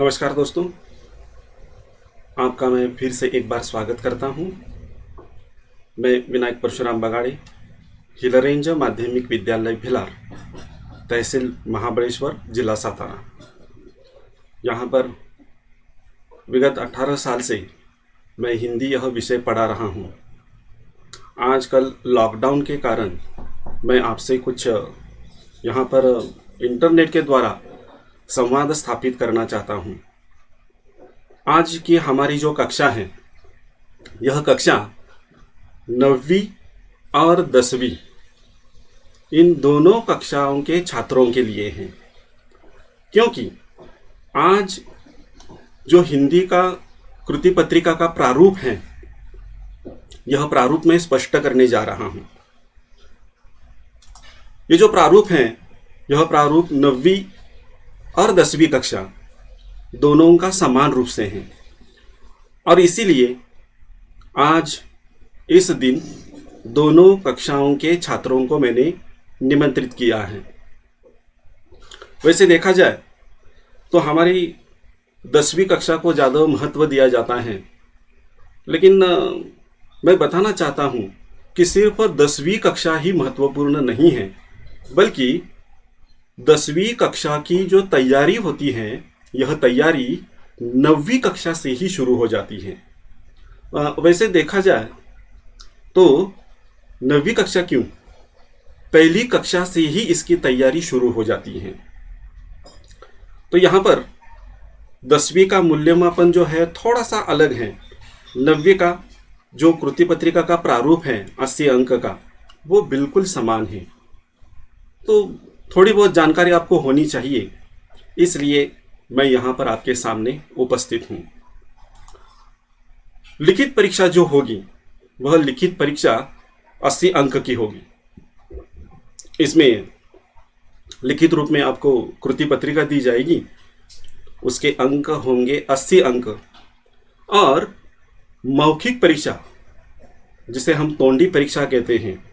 नमस्कार दोस्तों, आपका मैं फिर से एक बार स्वागत करता हूं। मैं विनायक परशुराम बगाड़े, हिलरेंज माध्यमिक विद्यालय भिलार, तहसील महाबलेश्वर, जिला सातारा। यहां पर विगत 18 साल से मैं हिंदी यह विषय पढ़ा रहा हूं। आजकल लॉकडाउन के कारण मैं आपसे कुछ यहां पर इंटरनेट के द्वारा संवाद स्थापित करना चाहता हूं। आज की हमारी जो कक्षा है, यह कक्षा 9वीं और 10वीं इन दोनों कक्षाओं के छात्रों के लिए है, क्योंकि आज जो हिंदी का कृति पत्रिका का प्रारूप है, यह प्रारूप मैं स्पष्ट करने जा रहा हूं। ये जो प्रारूप है, यह प्रारूप 9वीं और 10वीं कक्षा दोनों का समान रूप से है, और इसीलिए आज इस दिन दोनों कक्षाओं के छात्रों को मैंने निमंत्रित किया है। वैसे देखा जाए तो हमारी 10वीं कक्षा को ज़्यादा महत्व दिया जाता है, लेकिन मैं बताना चाहता हूँ कि सिर्फ 10वीं कक्षा ही महत्वपूर्ण नहीं है, बल्कि 10वीं कक्षा की जो तैयारी होती है, यह तैयारी 9वीं कक्षा से ही शुरू हो जाती है। वैसे देखा जाए तो 9वीं कक्षा क्यों, पहली कक्षा से ही इसकी तैयारी शुरू हो जाती है। तो यहाँ पर 10वीं का मूल्यमापन जो है थोड़ा सा अलग है। 9वीं का जो कृति पत्रिका का प्रारूप है 80 अंक का, वो बिल्कुल समान है। तो थोड़ी बहुत जानकारी आपको होनी चाहिए, इसलिए मैं यहाँ पर आपके सामने उपस्थित हूँ। लिखित परीक्षा जो होगी, वह लिखित परीक्षा 80 अंक की होगी। इसमें लिखित रूप में आपको कृति पत्रिका दी जाएगी, उसके अंक होंगे 80 अंक। और मौखिक परीक्षा, जिसे हम तोंडी परीक्षा कहते हैं,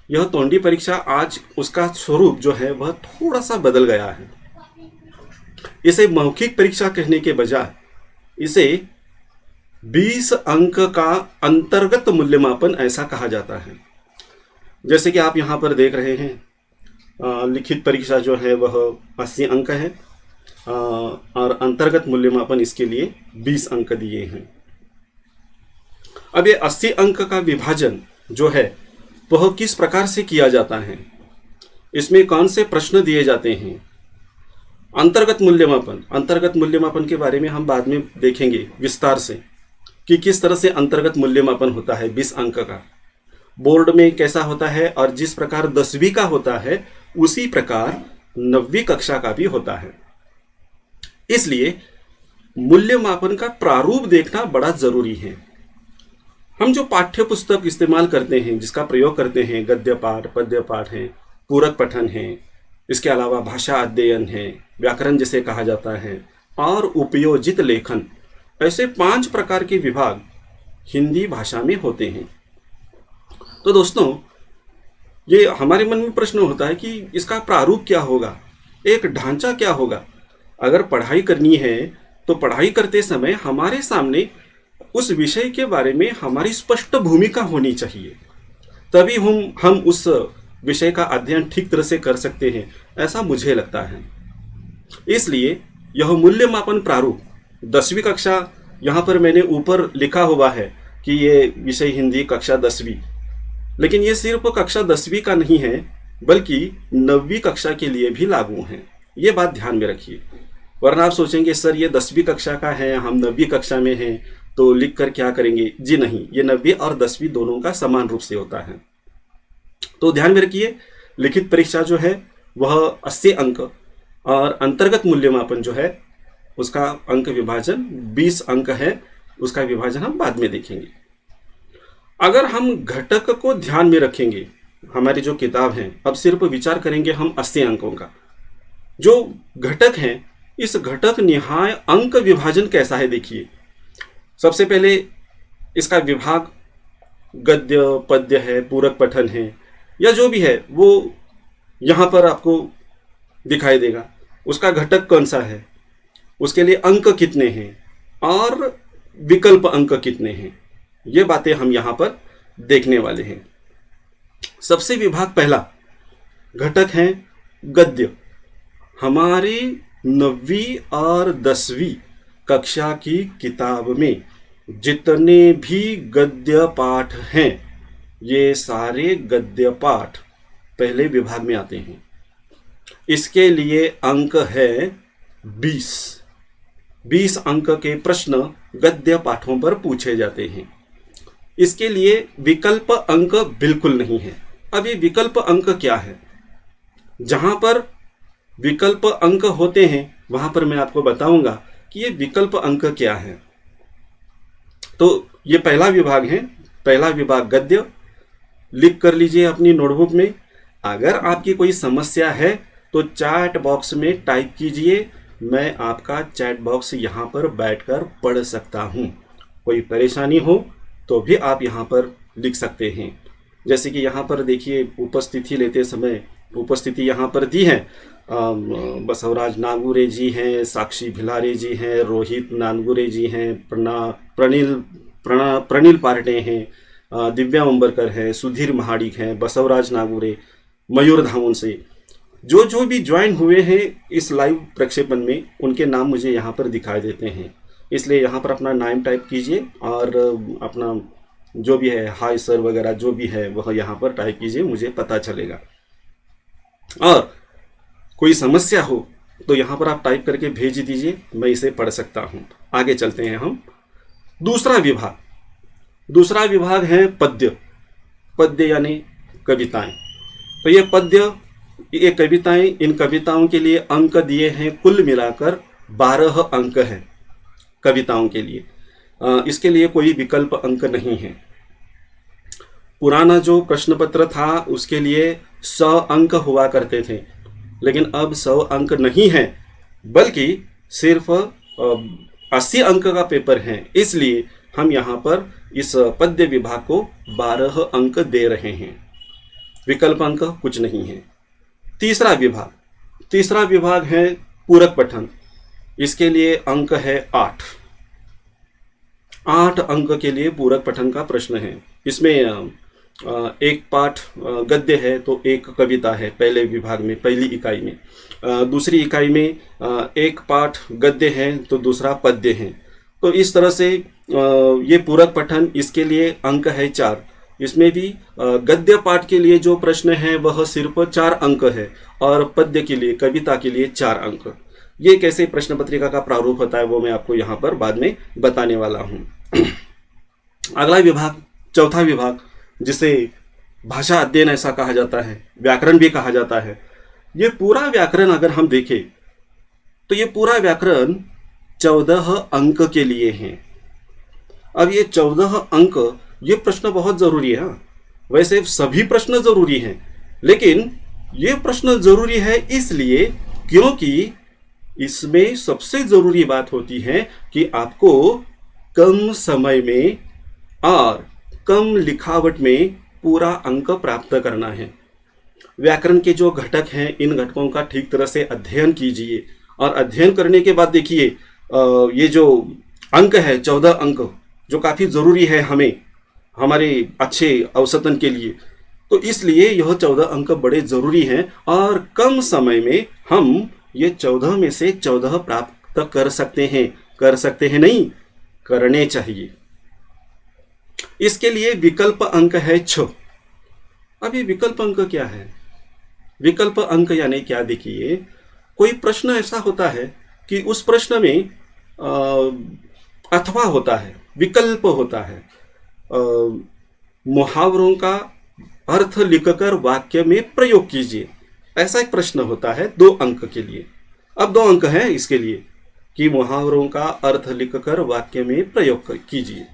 यह तोंडी परीक्षा आज उसका स्वरूप जो है वह थोड़ा सा बदल गया है। इसे मौखिक परीक्षा कहने के बजाय इसे 20 अंक का अंतर्गत मूल्यमापन ऐसा कहा जाता है। जैसे कि आप यहाँ पर देख रहे हैं, लिखित परीक्षा जो है वह 80 अंक है, और अंतर्गत मूल्यमापन इसके लिए 20 अंक दिए हैं। अब ये 80 अंक का विभाजन जो है वह किस प्रकार से किया जाता है, इसमें कौन से प्रश्न दिए जाते हैं। अंतर्गत मूल्यमापन के बारे में हम बाद में देखेंगे विस्तार से कि किस तरह से अंतर्गत मूल्यमापन होता है 20 अंक का, बोर्ड में कैसा होता है, और जिस प्रकार 10वीं का होता है उसी प्रकार 9वीं कक्षा का भी होता है। इसलिए मूल्यमापन का प्रारूप देखना बड़ा जरूरी है। हम जो पाठ्य पुस्तक इस्तेमाल करते हैं, जिसका प्रयोग करते हैं, गद्य पाठ, पद्य पाठ है, पूरक पठन है, इसके अलावा भाषा अध्ययन है, व्याकरण जिसे कहा जाता है, और उपयोजित लेखन, ऐसे 5 प्रकार के विभाग हिंदी भाषा में होते हैं। तो दोस्तों, ये हमारे मन में प्रश्न होता है कि इसका प्रारूप क्या होगा, एक ढांचा क्या होगा। अगर पढ़ाई करनी है तो पढ़ाई करते समय हमारे सामने उस विषय के बारे में हमारी स्पष्ट भूमिका होनी चाहिए, तभी हम उस विषय का अध्ययन ठीक तरह से कर सकते हैं, ऐसा मुझे लगता है। इसलिए यह मूल्यमापन प्रारूप 10वीं कक्षा, यहाँ पर मैंने ऊपर लिखा हुआ है कि ये विषय हिंदी कक्षा 10वीं, लेकिन ये सिर्फ कक्षा 10वीं का नहीं है, बल्कि 9वीं कक्षा के लिए भी लागू है। ये बात ध्यान में रखिए, वरना आप सोचेंगे सर ये 10वीं कक्षा का है, हम 9वीं कक्षा में हैं, तो लिख कर क्या करेंगे। जी नहीं, ये 9वीं और 10वीं दोनों का समान रूप से होता है। तो ध्यान में रखिए, लिखित परीक्षा जो है वह 80 अंक, और अंतर्गत मूल्यमापन जो है उसका अंक विभाजन 20 अंक है। उसका विभाजन हम बाद में देखेंगे। अगर हम घटक को ध्यान में रखेंगे, हमारी जो किताब है, अब सिर्फ विचार करेंगे हम 80 अंकों का। जो घटक है, इस घटक निहाय अंक विभाजन कैसा है देखिए। सबसे पहले इसका विभाग गद्य, पद्य है, पूरक पठन है, या जो भी है वो यहाँ पर आपको दिखाई देगा। उसका घटक कौन सा है, उसके लिए अंक कितने हैं और विकल्प अंक कितने हैं, ये बातें हम यहां पर देखने वाले हैं। सबसे विभाग पहला घटक है गद्य। हमारी 9वीं और 10वीं कक्षा की किताब में जितने भी गद्य पाठ हैं, ये सारे गद्य पाठ पहले विभाग में आते हैं। इसके लिए अंक है 20। 20 अंक के प्रश्न गद्य पाठों पर पूछे जाते हैं। इसके लिए विकल्प अंक बिल्कुल नहीं है। अब ये विकल्प अंक क्या है? जहां पर विकल्प अंक होते हैं वहां पर मैं आपको बताऊंगा कि ये विकल्प अंक क्या है। तो ये पहला विभाग है, पहला विभाग गद्य। लिख कर लीजिए अपनी नोटबुक में। अगर आपकी कोई समस्या है तो चैट बॉक्स में टाइप कीजिए, मैं आपका चैट बॉक्स यहाँ पर बैठकर पढ़ सकता हूँ। कोई परेशानी हो तो भी आप यहाँ पर लिख सकते हैं। जैसे कि यहाँ पर देखिए उपस्थिति लेते समय उपस्थिति यहाँ पर दी है। बसवराज नागुरे जी हैं, साक्षी भिलारे जी हैं, रोहित नानगुरे जी हैं, प्रणील पार्टे हैं, दिव्या उम्बरकर हैं, सुधीर महाडिक हैं, बसवराज नागुरे, मयूर धामन से जो जो भी ज्वाइन हुए हैं इस लाइव प्रक्षेपण में, उनके नाम मुझे यहाँ पर दिखाई देते हैं। इसलिए यहाँ पर अपना नाम टाइप कीजिए और अपना जो भी है हाय सर वगैरह जो भी है वह यहाँ पर टाइप कीजिए, मुझे पता चलेगा। और कोई समस्या हो तो यहाँ पर आप टाइप करके भेज दीजिए, मैं इसे पढ़ सकता हूँ। आगे चलते हैं हम। दूसरा विभाग है पद्य। पद्य यानी कविताएं। तो ये पद्य, ये कविताएं, इन कविताओं के लिए अंक दिए हैं, कुल मिलाकर 12 अंक हैं कविताओं के लिए। इसके लिए कोई विकल्प अंक नहीं है। पुराना जो प्रश्न पत्र था उसके लिए 100 अंक हुआ करते थे, लेकिन अब 100 अंक नहीं है, बल्कि सिर्फ 80 अंक का पेपर है। इसलिए हम यहाँ पर इस पद्य विभाग को 12 अंक दे रहे हैं, विकल्प अंक कुछ नहीं है। तीसरा विभाग है पूरक पठन। इसके लिए अंक है 8 अंक के लिए पूरक पठन का प्रश्न है। इसमें एक पाठ गद्य है तो एक कविता है पहले विभाग में, पहली इकाई में। दूसरी इकाई में एक पाठ गद्य है तो दूसरा पद्य है। तो इस तरह से ये पूरक पठन, इसके लिए अंक है 4। इसमें भी गद्य पाठ के लिए जो प्रश्न है वह सिर्फ 4 अंक है और पद्य के लिए, कविता के लिए 4 अंक। ये कैसे प्रश्न पत्रिका का प्रारूप होता है वो मैं आपको यहाँ पर बाद में बताने वाला हूँ। अगला विभाग, चौथा विभाग, जिसे भाषा अध्ययन ऐसा कहा जाता है, व्याकरण भी कहा जाता है। ये पूरा व्याकरण अगर हम देखें तो ये पूरा व्याकरण 14 अंक के लिए है। अब ये 14 अंक, ये प्रश्न बहुत जरूरी है। वैसे सभी प्रश्न जरूरी हैं, लेकिन ये प्रश्न जरूरी है इसलिए क्योंकि इसमें सबसे जरूरी बात होती है कि आपको कम समय में और कम लिखावट में पूरा अंक प्राप्त करना है। व्याकरण के जो घटक हैं, इन घटकों का ठीक तरह से अध्ययन कीजिए और अध्ययन करने के बाद देखिए ये जो अंक है 14 अंक, जो काफ़ी ज़रूरी है हमें, हमारे अच्छे अवसतन के लिए, तो इसलिए यह 14 अंक बड़े ज़रूरी हैं और कम समय में हम ये 14 में से 14 प्राप्त कर सकते हैं नहीं, करने चाहिए। इसके लिए विकल्प अंक है 6। अब ये विकल्प अंक क्या है? विकल्प अंक यानी क्या? देखिए, कोई प्रश्न ऐसा होता है कि उस प्रश्न में अथवा होता है, विकल्प होता है। मुहावरों का अर्थ लिखकर वाक्य में प्रयोग कीजिए, ऐसा एक प्रश्न होता है 2 अंक के लिए। अब 2 अंक हैं इसके लिए कि मुहावरों का अर्थ लिखकर वाक्य में प्रयोग कीजिए।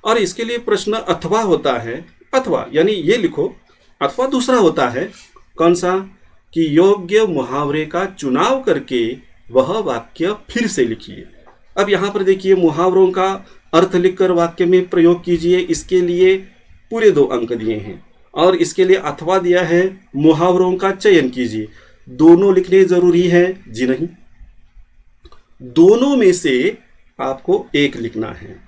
और इसके लिए प्रश्न अथवा होता है, अथवा यानी ये लिखो, अथवा दूसरा होता है कौन सा, कि योग्य मुहावरे का चुनाव करके वह वाक्य फिर से लिखिए। अब यहाँ पर देखिए, मुहावरों का अर्थ लिखकर वाक्य में प्रयोग कीजिए, इसके लिए पूरे 2 अंक दिए हैं। और इसके लिए अथवा दिया है, मुहावरों का चयन कीजिए। दोनों लिखने जरूरी है जी? नहीं, दोनों में से आपको एक लिखना है।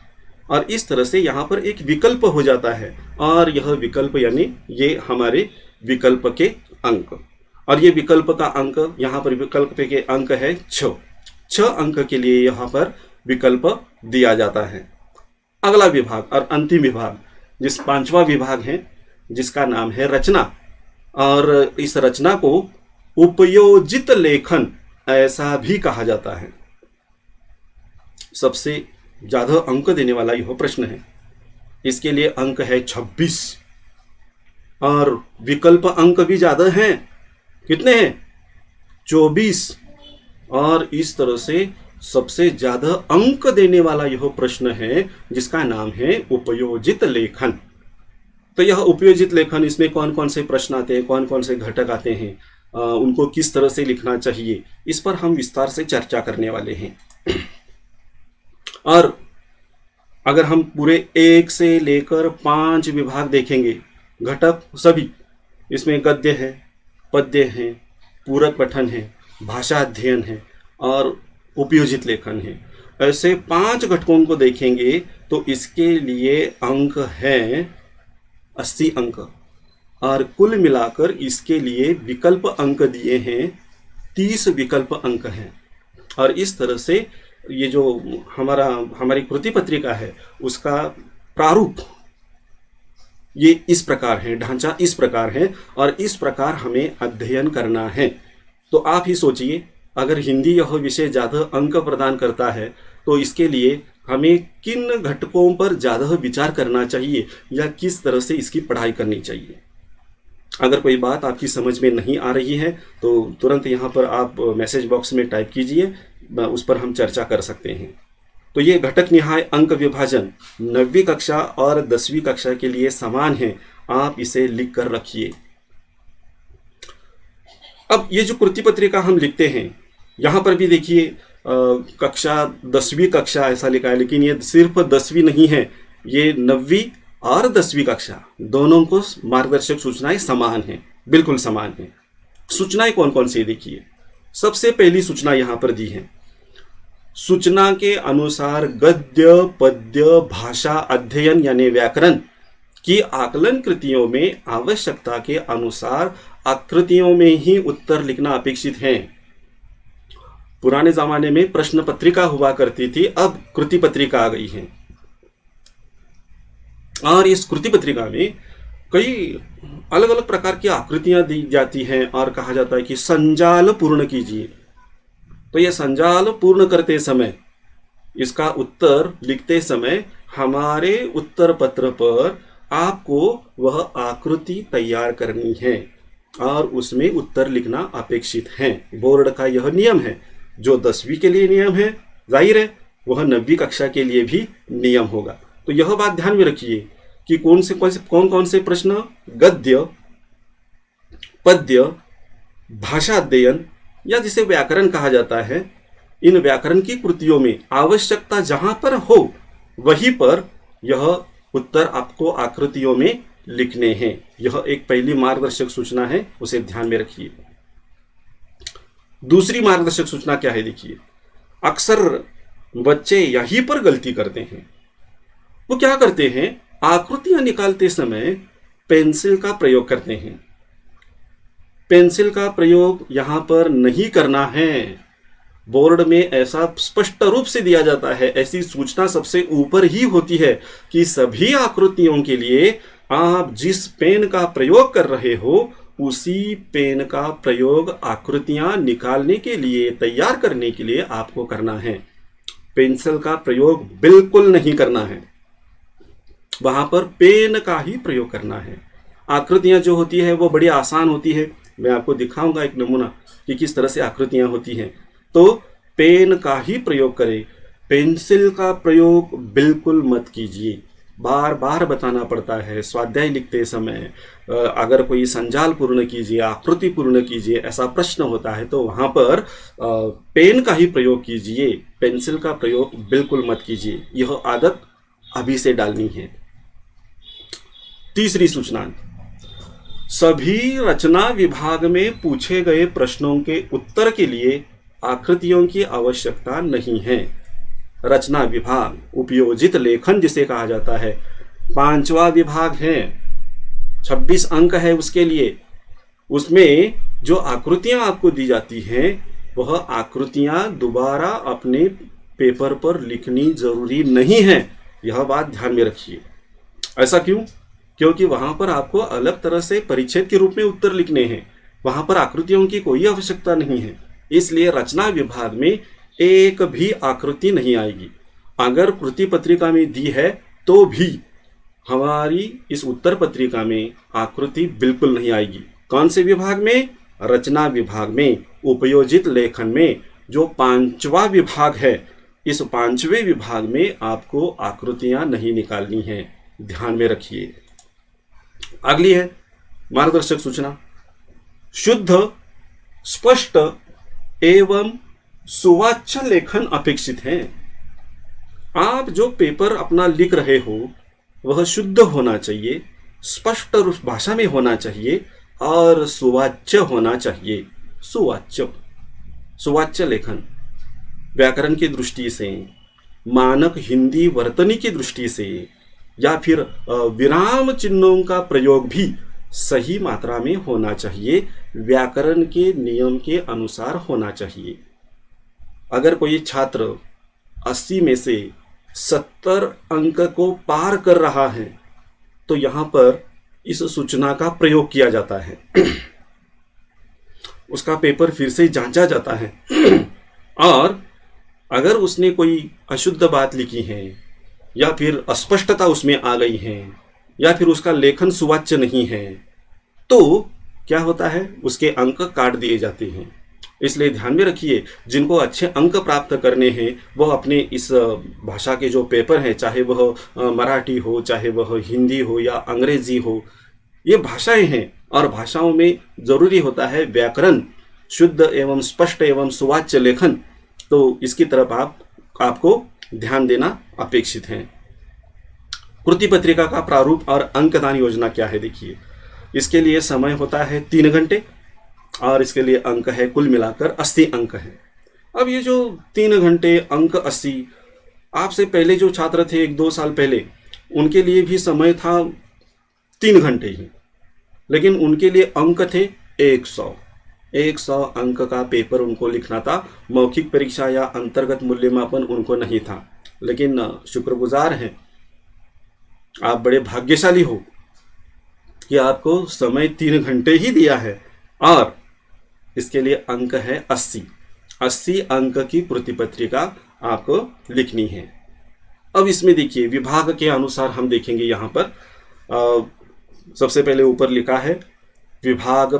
और इस तरह से यहाँ पर एक विकल्प हो जाता है, और यह विकल्प यानी ये हमारे विकल्प के अंक। और ये विकल्प का अंक, यहाँ पर विकल्प के अंक है 6। 6 अंक के लिए यहाँ पर विकल्प दिया जाता है। अगला विभाग और अंतिम विभाग, जिस 5वां विभाग है, जिसका नाम है रचना। और इस रचना को उपयोजित लेखन ऐसा भी कहा जाता है। सबसे ज्यादा अंक देने वाला यह प्रश्न है। इसके लिए अंक है 26, और विकल्प अंक भी ज्यादा हैं। कितने हैं? 24। और इस तरह से सबसे ज्यादा अंक देने वाला यह प्रश्न है, जिसका नाम है उपयोजित लेखन। तो यह उपयोजित लेखन, इसमें कौन कौन से प्रश्न आते हैं, कौन कौन से घटक आते हैं, उनको किस तरह से लिखना चाहिए, इस पर हम विस्तार से चर्चा करने वाले हैं। और अगर हम पूरे 1 से लेकर 5 विभाग देखेंगे, घटक सभी, इसमें गद्य है, पद्य है, पूरक पठन है, भाषा अध्ययन है और उपयोजित लेखन है। ऐसे 5 घटकों को देखेंगे तो इसके लिए अंक हैं 80 अंक, और कुल मिलाकर इसके लिए विकल्प अंक दिए हैं 30 विकल्प अंक हैं। और इस तरह से ये जो हमारी कृति पत्रिका है, उसका प्रारूप ये इस प्रकार है, ढांचा इस प्रकार है, और इस प्रकार हमें अध्ययन करना है। तो आप ही सोचिए, अगर हिंदी यह विषय ज़्यादा अंक प्रदान करता है तो इसके लिए हमें किन घटकों पर ज़्यादा विचार करना चाहिए, या किस तरह से इसकी पढ़ाई करनी चाहिए। अगर कोई बात आपकी समझ में नहीं आ रही है तो तुरंत यहाँ पर आप मैसेज बॉक्स में टाइप कीजिए, उस पर हम चर्चा कर सकते हैं। तो ये घटक निहाय अंक विभाजन 9वीं कक्षा और 10वीं कक्षा के लिए समान है, आप इसे लिख कर रखिए। अब ये जो कृति पत्रिका हम लिखते हैं, यहाँ पर भी देखिए कक्षा 10वीं कक्षा ऐसा लिखा है, लेकिन ये सिर्फ 10वीं नहीं है, ये 9वीं और 10वीं कक्षा दोनों को मार्गदर्शक सूचनाएं समान हैं, बिल्कुल समान हैं। सूचनाएं कौन कौन सी देखिए। सबसे पहली सूचना यहाँ पर दी है, सूचना के अनुसार गद्य, पद्य, भाषा अध्ययन यानी व्याकरण की आकलन कृतियों में आवश्यकता के अनुसार आकृतियों में ही उत्तर लिखना अपेक्षित है। पुराने जमाने में प्रश्न पत्रिका हुआ करती थी, अब कृति पत्रिका आ गई है। और इस कृति पत्रिका में कई अलग अलग प्रकार की आकृतियां दी जाती हैं, और कहा जाता है कि संजाल पूर्ण कीजिए। तो यह संजाल पूर्ण करते समय, इसका उत्तर लिखते समय हमारे उत्तर पत्र पर आपको वह आकृति तैयार करनी है, और उसमें उत्तर लिखना अपेक्षित है। बोर्ड का यह नियम है। जो 10वीं के लिए नियम है, जाहिर है वह 9वीं कक्षा के लिए भी नियम होगा। तो यह बात ध्यान में रखिए कि कौन कौन से प्रश्न गद्य, पद्य, भाषा अध्ययन या जिसे व्याकरण कहा जाता है, इन व्याकरण की कृतियों में आवश्यकता जहां पर हो वहीं पर यह उत्तर आपको आकृतियों में लिखने हैं। यह एक पहली मार्गदर्शक सूचना है, उसे ध्यान में रखिए। दूसरी मार्गदर्शक सूचना क्या है देखिए। अक्सर बच्चे यहीं पर गलती करते हैं। वो क्या करते हैं, आकृतियां निकालते समय पेंसिल का प्रयोग करते हैं। पेंसिल का प्रयोग यहां पर नहीं करना है। बोर्ड में ऐसा स्पष्ट रूप से दिया जाता है, ऐसी सूचना सबसे ऊपर ही होती है कि सभी आकृतियों के लिए आप जिस पेन का प्रयोग कर रहे हो उसी पेन का प्रयोग आकृतियां निकालने के लिए, तैयार करने के लिए आपको करना है। पेंसिल का प्रयोग बिल्कुल नहीं करना है, वहां पर पेन का ही प्रयोग करना है। आकृतियां जो होती है वो बड़ी आसान होती है। मैं आपको दिखाऊंगा एक नमूना कि किस तरह से आकृतियां होती हैं। तो पेन का ही प्रयोग करें, पेंसिल का प्रयोग बिल्कुल मत कीजिए। बार बार बताना पड़ता है स्वाध्याय लिखते समय। अगर कोई संजाल पूर्ण कीजिए, आकृति पूर्ण कीजिए, ऐसा प्रश्न होता है तो वहां पर पेन का ही प्रयोग कीजिए, पेंसिल का प्रयोग बिल्कुल मत कीजिए। यह आदत अभी से डालनी है। तीसरी सूचना, सभी रचना विभाग में पूछे गए प्रश्नों के उत्तर के लिए आकृतियों की आवश्यकता नहीं है। रचना विभाग उपयोजित लेखन जिसे कहा जाता है, 5वां विभाग है, 26 अंक है उसके लिए। उसमें जो आकृतियां आपको दी जाती हैं वह आकृतियां दोबारा अपने पेपर पर लिखनी जरूरी नहीं है। यह बात ध्यान में रखिए। ऐसा क्यों? क्योंकि वहां पर आपको अलग तरह से परिच्छेद के रूप में उत्तर लिखने हैं, वहां पर आकृतियों की कोई आवश्यकता नहीं है। इसलिए रचना विभाग में एक भी आकृति नहीं आएगी। अगर कृति पत्रिका में दी है तो भी हमारी इस उत्तर पत्रिका में आकृति बिल्कुल नहीं आएगी। कौन से विभाग में? रचना विभाग में, उपयोजित लेखन में, जो 5वां विभाग है। इस 5वें विभाग में आपको आकृतियां नहीं निकालनी है, ध्यान में रखिए। अगली है मार्गदर्शक सूचना। शुद्ध, स्पष्ट एवं सुवाच्य लेखन अपेक्षित है। आप जो पेपर अपना लिख रहे हो वह शुद्ध होना चाहिए, स्पष्ट भाषा में होना चाहिए और सुवाच्य होना चाहिए। सुवाच्य लेखन व्याकरण की दृष्टि से, मानक हिंदी वर्तनी की दृष्टि से, या फिर विराम चिन्हों का प्रयोग भी सही मात्रा में होना चाहिए, व्याकरण के नियम के अनुसार होना चाहिए। अगर कोई छात्र 80 में से 70 अंक को पार कर रहा है तो यहाँ पर इस सूचना का प्रयोग किया जाता है, उसका पेपर फिर से जांचा जाता है। और अगर उसने कोई अशुद्ध बात लिखी है या फिर अस्पष्टता उसमें आ गई है या फिर उसका लेखन सुवाच्य नहीं है तो क्या होता है, उसके अंक काट दिए जाते हैं। इसलिए ध्यान में रखिए, जिनको अच्छे अंक प्राप्त करने हैं वह अपने इस भाषा के जो पेपर हैं, चाहे वह मराठी हो, चाहे वह हिंदी हो या अंग्रेजी हो, ये भाषाएं हैं और भाषाओं में जरूरी होता है व्याकरण शुद्ध एवं स्पष्ट एवं सुवाच्य लेखन। तो इसकी तरफ आपको ध्यान देना अपेक्षित है। कृति पत्रिका का प्रारूप और अंकदान योजना क्या है देखिए। इसके लिए समय होता है 3 घंटे और इसके लिए अंक है कुल मिलाकर 80 अंक है। अब ये जो 3 घंटे अंक 80, आपसे पहले जो छात्र थे 1-2 साल पहले, उनके लिए भी समय था 3 घंटे ही, लेकिन उनके लिए अंक थे 100 अंक का पेपर उनको लिखना था। मौखिक परीक्षा या अंतर्गत मूल्यमापन उनको नहीं था। लेकिन शुक्रगुजार हैं, आप बड़े भाग्यशाली हो कि आपको समय 3 घंटे ही दिया है और इसके लिए अंक है 80 अंक की कृति पत्रिका आपको लिखनी है। अब इसमें देखिए विभाग के अनुसार हम देखेंगे। यहाँ पर सबसे पहले ऊपर लिखा है विभाग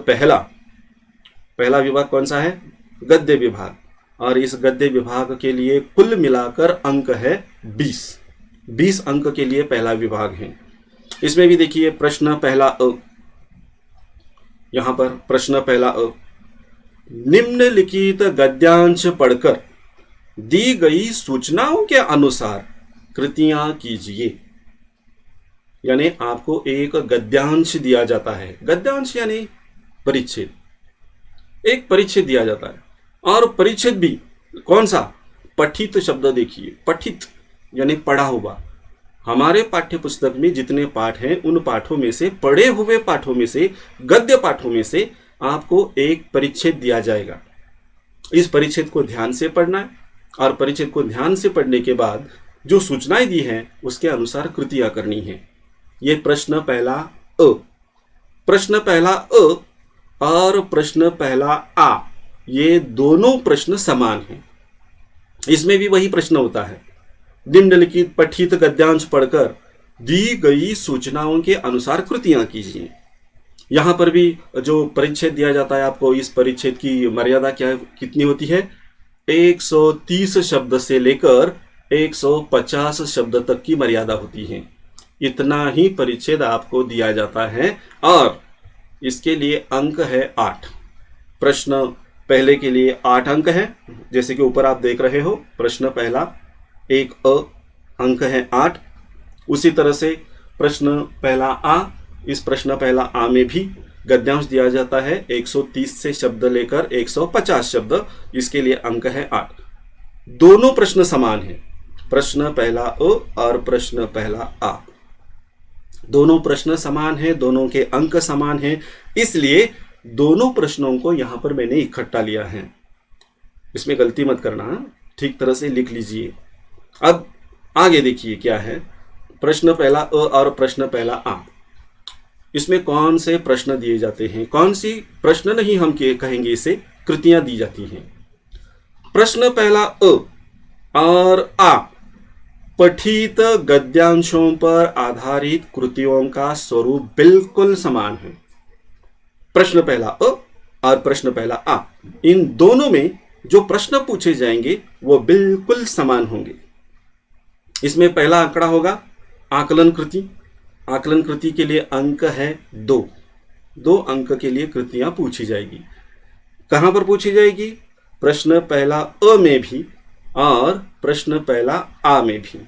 पहला विभाग कौन सा है? गद्य विभाग। और इस गद्य विभाग के लिए कुल मिलाकर अंक है 20 अंक के लिए पहला विभाग है। इसमें भी देखिए प्रश्न पहला अ, यहाँ पर प्रश्न पहला अ, निम्नलिखित गद्यांश पढ़कर दी गई सूचनाओं के अनुसार कृतियां कीजिए। यानी आपको एक गद्यांश दिया जाता है। गद्यांश यानी परिच्छेद, एक परिच्छेद दिया जाता है और परिच्छेद भी कौन सा? पठित शब्द देखिए, पठित यानी पढ़ा हुआ। हमारे पाठ्य पुस्तक में जितने पाठ हैं उन पाठों में से, पढ़े हुए पाठों में से, गद्य पाठों में से आपको एक परिच्छेद दिया जाएगा। इस परिच्छेद को ध्यान से पढ़ना है और परिच्छेद को ध्यान से पढ़ने के बाद जो सूचनाएं दी हैं उसके अनुसार कृतियां करनी है। ये प्रश्न पहला अ, प्रश्न पहला अ और प्रश्न पहला आ, ये दोनों प्रश्न समान हैं। इसमें भी वही प्रश्न होता है, निम्नलिखित पठित गद्यांश पढ़कर दी गई सूचनाओं के अनुसार कृतियां कीजिए। यहां पर भी जो परिच्छेद दिया जाता है आपको, इस परिच्छेद की मर्यादा कितनी होती है? 130 शब्द से लेकर 150 शब्द तक की मर्यादा होती है। इतना ही परिच्छेद आपको दिया जाता है और इसके लिए अंक है 8। प्रश्न पहले के लिए 8 अंक है, जैसे कि ऊपर आप देख रहे हो। प्रश्न पहला 1 अ, अंक है 8। उसी तरह से प्रश्न पहला आ, इस प्रश्न पहला आ में भी गद्यांश दिया जाता है 130 से शब्द लेकर 150 शब्द, इसके लिए अंक है 8। दोनों प्रश्न समान हैं, प्रश्न पहला अ और प्रश्न पहला आ। दोनों प्रश्न समान हैं, दोनों के अंक समान हैं, इसलिए दोनों प्रश्नों को यहां पर मैंने इकट्ठा लिया है। इसमें गलती मत करना, ठीक तरह से लिख लीजिए। अब आगे देखिए क्या है, प्रश्न पहला अ और प्रश्न पहला आ। इसमें कौन से प्रश्न दिए जाते हैं, कौन सी प्रश्न नहीं हम कहेंगे, इसे कृतियां दी जाती हैं। प्रश्न पहला अ और आ पठित गद्यांशों पर आधारित कृतियों का स्वरूप बिल्कुल समान है। प्रश्न पहला अ और प्रश्न पहला आ, इन दोनों में जो प्रश्न पूछे जाएंगे वो बिल्कुल समान होंगे। इसमें पहला आंकड़ा होगा आकलन कृति। आकलन कृति के लिए अंक है 2। 2 अंक के लिए कृतियां पूछी जाएगी। कहां पर पूछी जाएगी? प्रश्न पहला अ में भी और प्रश्न पहला आ में भी।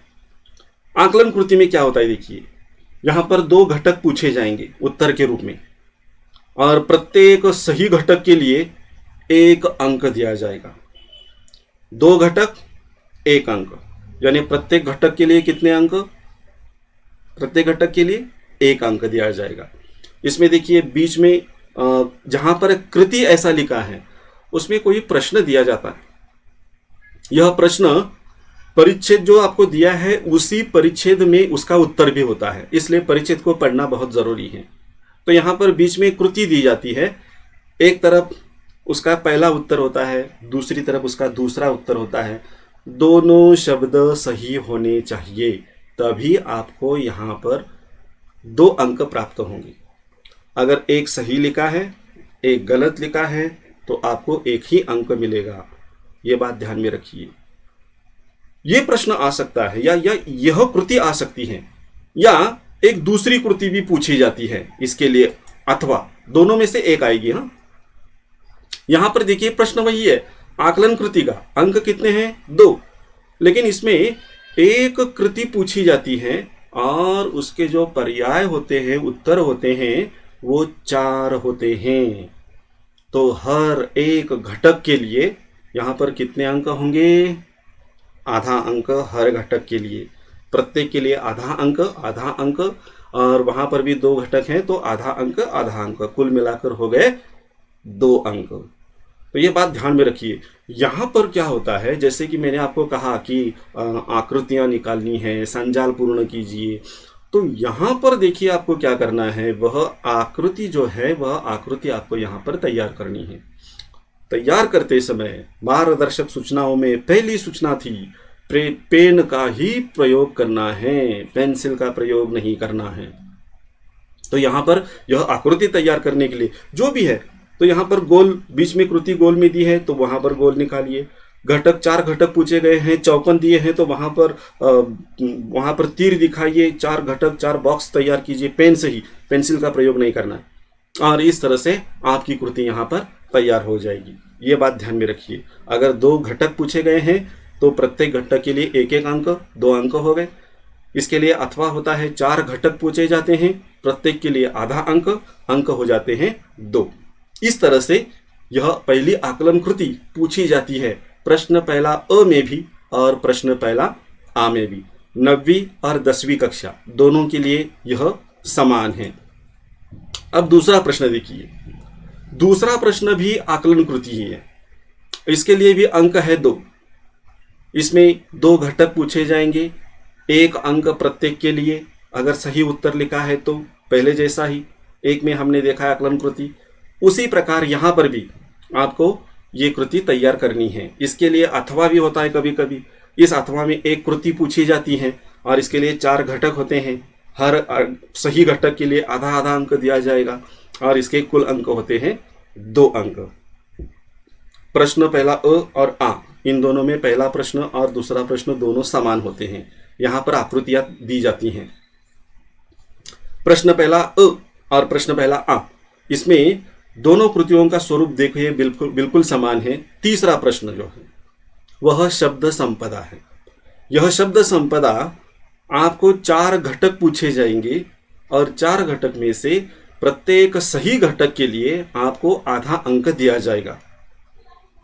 आकलन कृति में क्या होता है, देखिए यहां पर 2 घटक पूछे जाएंगे उत्तर के रूप में, और प्रत्येक सही घटक के लिए 1 अंक दिया जाएगा। 2 घटक 1 अंक, यानी प्रत्येक घटक के लिए कितने अंक? प्रत्येक घटक के लिए 1 अंक दिया जाएगा। इसमें देखिए बीच में जहां पर कृति ऐसा लिखा है उसमें कोई प्रश्न दिया जाता है। यह प्रश्न परिच्छेद जो आपको दिया है उसी परिच्छेद में उसका उत्तर भी होता है, इसलिए परिच्छेद को पढ़ना बहुत जरूरी है। तो यहां पर बीच में कृति दी जाती है, एक तरफ उसका पहला उत्तर होता है, दूसरी तरफ उसका दूसरा उत्तर होता है। दोनों शब्द सही होने चाहिए, तभी आपको यहां पर 2 अंक प्राप्त होंगे। अगर एक सही लिखा है, एक गलत लिखा है, तो आपको 1 ही अंक मिलेगा। यह बात ध्यान में रखिए। यह प्रश्न आ सकता है या यह कृति आ सकती है, या एक दूसरी कृति भी पूछी जाती है इसके लिए, अथवा दोनों में से एक आएगी। हाँ, यहां पर देखिए प्रश्न वही है, आकलन कृति का अंक कितने हैं? 2, लेकिन इसमें एक कृति पूछी जाती है और उसके जो पर्याय होते हैं, उत्तर होते हैं, वो 4 होते हैं। तो हर एक घटक के लिए यहां पर कितने अंक होंगे? आधा अंक हर घटक के लिए, प्रत्येक के लिए आधा अंक आधा अंक, और वहां पर भी 2 घटक हैं तो आधा अंक आधा अंक, कुल मिलाकर हो गए 2 अंक। तो ये बात ध्यान में रखिए। यहां पर क्या होता है, जैसे कि मैंने आपको कहा कि आकृतियां निकालनी है, संजाल पूर्ण कीजिए, तो यहां पर देखिए आपको क्या करना है, वह आकृति जो है वह आकृति आपको यहां पर तैयार करनी है। तैयार करते समय मार्गदर्शक सूचनाओं में पहली सूचना थी, पेन का ही प्रयोग करना है, पेंसिल का प्रयोग नहीं करना है। तो यहां पर यह आकृति तैयार करने के लिए जो भी है, तो यहां पर गोल, बीच में कृति गोल में दी है तो वहां पर गोल निकालिए। घटक 4 घटक पूछे गए हैं, चौकोन दिए हैं तो वहां पर तीर दिखाइए। 4 घटक 4 बॉक्स तैयार कीजिए पेन से ही, पेंसिल का प्रयोग नहीं करना है, और इस तरह से आपकी कृति यहां पर तैयार हो जाएगी। ये बात ध्यान में रखिए। अगर 2 घटक पूछे गए हैं तो प्रत्येक घटक के लिए 1-1 अंक, 2 अंक हो गए। इसके लिए अथवा होता है, 4 घटक पूछे जाते हैं, प्रत्येक के लिए आधा अंक, अंक हो जाते हैं 2। इस तरह से यह पहली आकलन कृति पूछी जाती है, प्रश्न पहला अ में भी और प्रश्न पहला आ में भी। 9वीं और 10वीं कक्षा दोनों के लिए यह समान है। अब दूसरा प्रश्न देखिए, दूसरा प्रश्न भी आकलन कृति ही है, इसके लिए भी अंक है 2। इसमें 2 घटक पूछे जाएंगे, 1 अंक प्रत्येक के लिए। अगर सही उत्तर लिखा है तो पहले जैसा ही, 1 में हमने देखा आकलन कृति, उसी प्रकार यहां पर भी आपको ये कृति तैयार करनी है। इसके लिए अथवा भी होता है कभी कभी। इस अथवा में 1 कृति पूछी जाती है और इसके लिए 4 घटक होते हैं। हर सही घटक के लिए आधा आधा अंक दिया जाएगा और इसके कुल अंक होते हैं 2 अंक। प्रश्न पहला अ और आ, इन दोनों में पहला प्रश्न और दूसरा प्रश्न दोनों समान होते हैं। यहां पर आकृतियां दी जाती हैं। प्रश्न पहला अ और प्रश्न पहला आ, इसमें दोनों कृतियों का स्वरूप देखिए बिल्कुल समान है। तीसरा प्रश्न जो है वह शब्द संपदा है। यह शब्द संपदा आपको 4 घटक पूछे जाएंगे और 4 घटक में से प्रत्येक सही घटक के लिए आपको आधा अंक दिया जाएगा।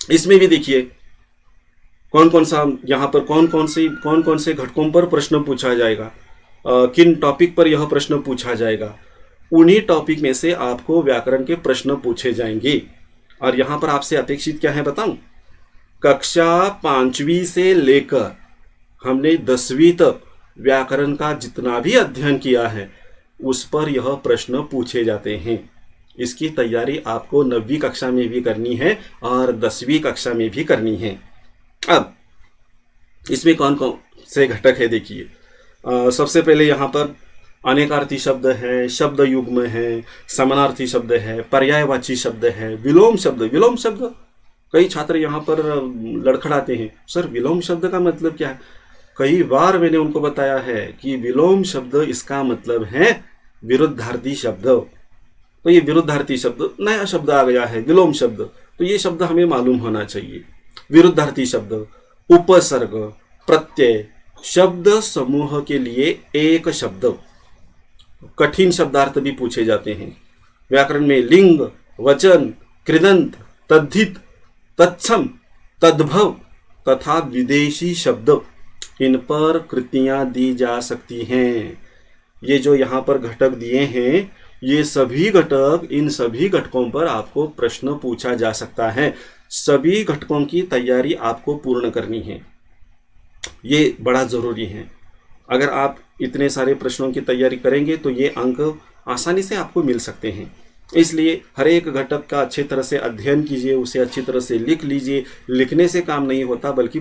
इसमें भी देखिए कौन कौन सा यहाँ पर कौन कौन से घटकों पर प्रश्न पूछा जाएगा, किन टॉपिक पर यह प्रश्न पूछा जाएगा। उन्हीं टॉपिक में से आपको व्याकरण के प्रश्न पूछे जाएंगे। और यहाँ पर आपसे अपेक्षित क्या है बताऊं? कक्षा 5वीं से लेकर हमने 10वीं तक व्याकरण का जितना भी अध्ययन किया है उस पर यह प्रश्न पूछे जाते हैं। इसकी तैयारी आपको 9वीं कक्षा में भी करनी है और 10वीं कक्षा में भी करनी है। अब इसमें कौन कौन से घटक है देखिए। सबसे पहले यहाँ पर अनेकार्थी शब्द है, शब्द युग्म है, समानार्थी शब्द है, पर्यायवाची शब्द है, विलोम शब्द। विलोम शब्द कई छात्र यहाँ पर लड़खड़ाते हैं, सर विलोम शब्द का मतलब क्या है? कई बार मैंने उनको बताया है कि विलोम शब्द इसका मतलब है विरुद्धार्थी शब्द। तो ये विरुद्धार्थी शब्द नया शब्द आ गया है, विलोम शब्द, तो ये शब्द हमें मालूम होना चाहिए। विरुद्धार्थी शब्द, उपसर्ग, प्रत्यय, शब्द समूह के लिए एक शब्द। कठिन शब्दार्थ भी पूछे जाते हैं व्याकरण में। लिंग, वचन, कृदंत, तद्धित, तत्सम, तद्भव तथा विदेशी शब्द, इन पर कृतियां दी जा सकती हैं। ये जो यहाँ पर घटक दिए हैं ये सभी घटक, इन सभी घटकों पर आपको प्रश्न पूछा जा सकता है। सभी घटकों की तैयारी आपको पूर्ण करनी है, ये बड़ा जरूरी है। अगर आप इतने सारे प्रश्नों की तैयारी करेंगे तो ये अंक आसानी से आपको मिल सकते हैं। इसलिए हर एक घटक का अच्छी तरह से अध्ययन कीजिए, उसे अच्छी तरह से लिख लीजिए। लिखने से काम नहीं होता बल्कि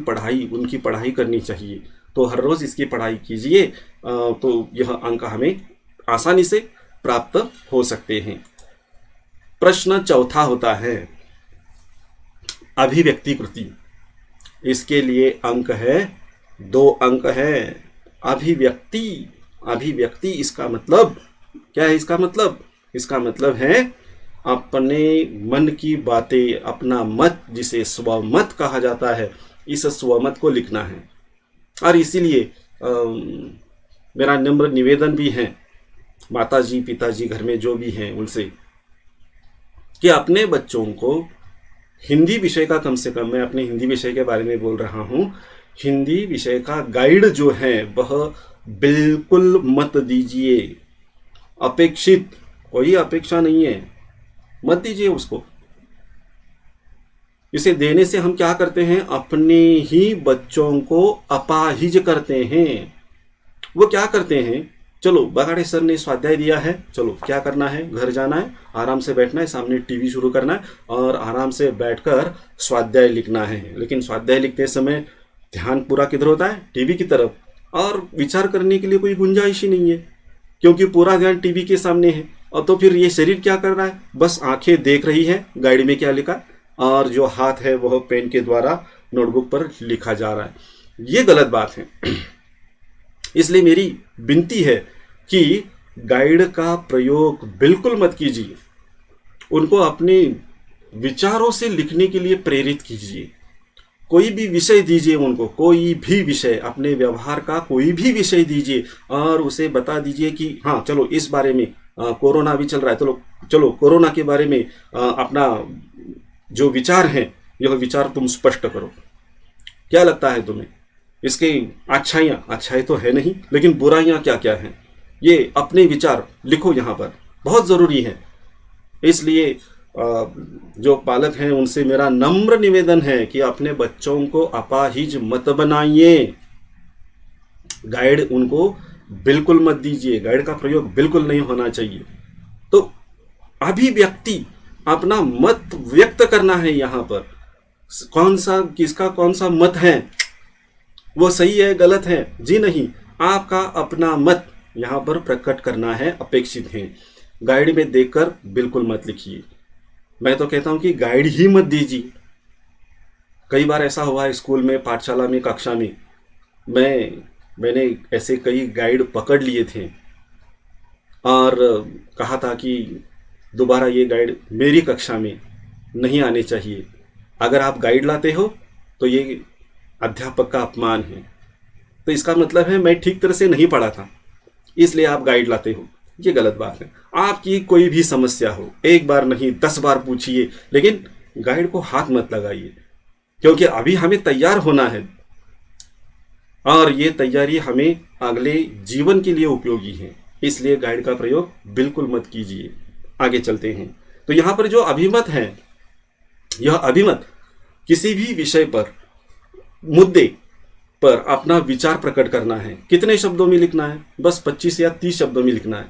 उनकी पढ़ाई करनी चाहिए। तो हर रोज इसकी पढ़ाई कीजिए तो यह अंक हमें आसानी से प्राप्त हो सकते हैं। प्रश्न चौथा होता है अभिव्यक्ति कृति। इसके लिए अंक है, 2 अंक है। अभिव्यक्ति, अभिव्यक्ति इसका मतलब क्या है? इसका मतलब है अपने मन की बातें, अपना मत, जिसे स्वमत कहा जाता है, इस स्वमत को लिखना है। और इसीलिए मेरा नम्र निवेदन भी है माताजी पिताजी घर में जो भी हैं उनसे कि अपने बच्चों को हिंदी विषय का, कम से कम मैं अपने हिंदी विषय के बारे में बोल रहा हूँ, हिंदी विषय का गाइड जो है वह बिल्कुल मत दीजिए। अपेक्षित, कोई अपेक्षा नहीं है, मत दीजिए उसको। इसे देने से हम क्या करते हैं? अपने ही बच्चों को अपाहिज करते हैं। वो क्या करते हैं? चलो बगाड़े सर ने स्वाध्याय दिया है, चलो क्या करना है? घर जाना है, आराम से बैठना है, सामने टीवी शुरू करना है और आराम से बैठकर स्वाध्याय लिखना है। लेकिन स्वाध्याय लिखते समय ध्यान पूरा किधर होता है? टीवी की तरफ। और विचार करने के लिए कोई गुंजाइश ही नहीं है क्योंकि पूरा ध्यान टीवी के सामने है। और तो फिर ये शरीर क्या कर रहा है? बस आंखें देख रही है गाइड में क्या लिखा, और जो हाथ है वह पेन के द्वारा नोटबुक पर लिखा जा रहा है। ये गलत बात है। इसलिए मेरी विनती है कि गाइड का प्रयोग बिल्कुल मत कीजिए। उनको अपने विचारों से लिखने के लिए प्रेरित कीजिए। कोई भी विषय दीजिए उनको, कोई भी विषय, अपने व्यवहार का कोई भी विषय दीजिए और उसे बता दीजिए कि हाँ चलो इस बारे में, कोरोना भी चल रहा है, चलो कोरोना के बारे में अपना जो विचार हैं यह विचार तुम स्पष्ट करो। क्या लगता है तुम्हें? इसकी अच्छाई तो है नहीं, लेकिन बुराइयां क्या क्या हैं, ये अपने विचार लिखो। यहाँ पर बहुत ज़रूरी है। इसलिए जो पालक हैं उनसे मेरा नम्र निवेदन है कि अपने बच्चों को अपाहिज मत बनाइए। गाइड उनको बिल्कुल मत दीजिए, गाइड का प्रयोग बिल्कुल नहीं होना चाहिए। तो अभिव्यक्ति, अपना मत व्यक्त करना है। यहाँ पर किसका कौन सा मत है, वो सही है गलत है जी नहीं, आपका अपना मत यहाँ पर प्रकट करना है, अपेक्षित है। गाइड में देखकर बिल्कुल मत लिखिए। मैं तो कहता हूं कि गाइड ही मत दीजिए। कई बार ऐसा हुआ है स्कूल में, पाठशाला में, कक्षा में, मैंने ऐसे कई गाइड पकड़ लिए थे और कहा था कि दोबारा ये गाइड मेरी कक्षा में नहीं आने चाहिए। अगर आप गाइड लाते हो तो ये अध्यापक का अपमान है। तो इसका मतलब है मैं ठीक तरह से नहीं पढ़ा था, इसलिए आप गाइड लाते हो। ये गलत बात है। आपकी कोई भी समस्या हो, एक बार नहीं 10 बार पूछिए, लेकिन गाइड को हाथ मत लगाइए, क्योंकि अभी हमें तैयार होना है और ये तैयारी हमें अगले जीवन के लिए उपयोगी है। इसलिए गाइड का प्रयोग बिल्कुल मत कीजिए। आगे चलते हैं। तो यहाँ पर जो अभिमत है, यह अभिमत किसी भी विषय पर, मुद्दे पर अपना विचार प्रकट करना है। कितने शब्दों में लिखना है? बस 25 या 30 शब्दों में लिखना है।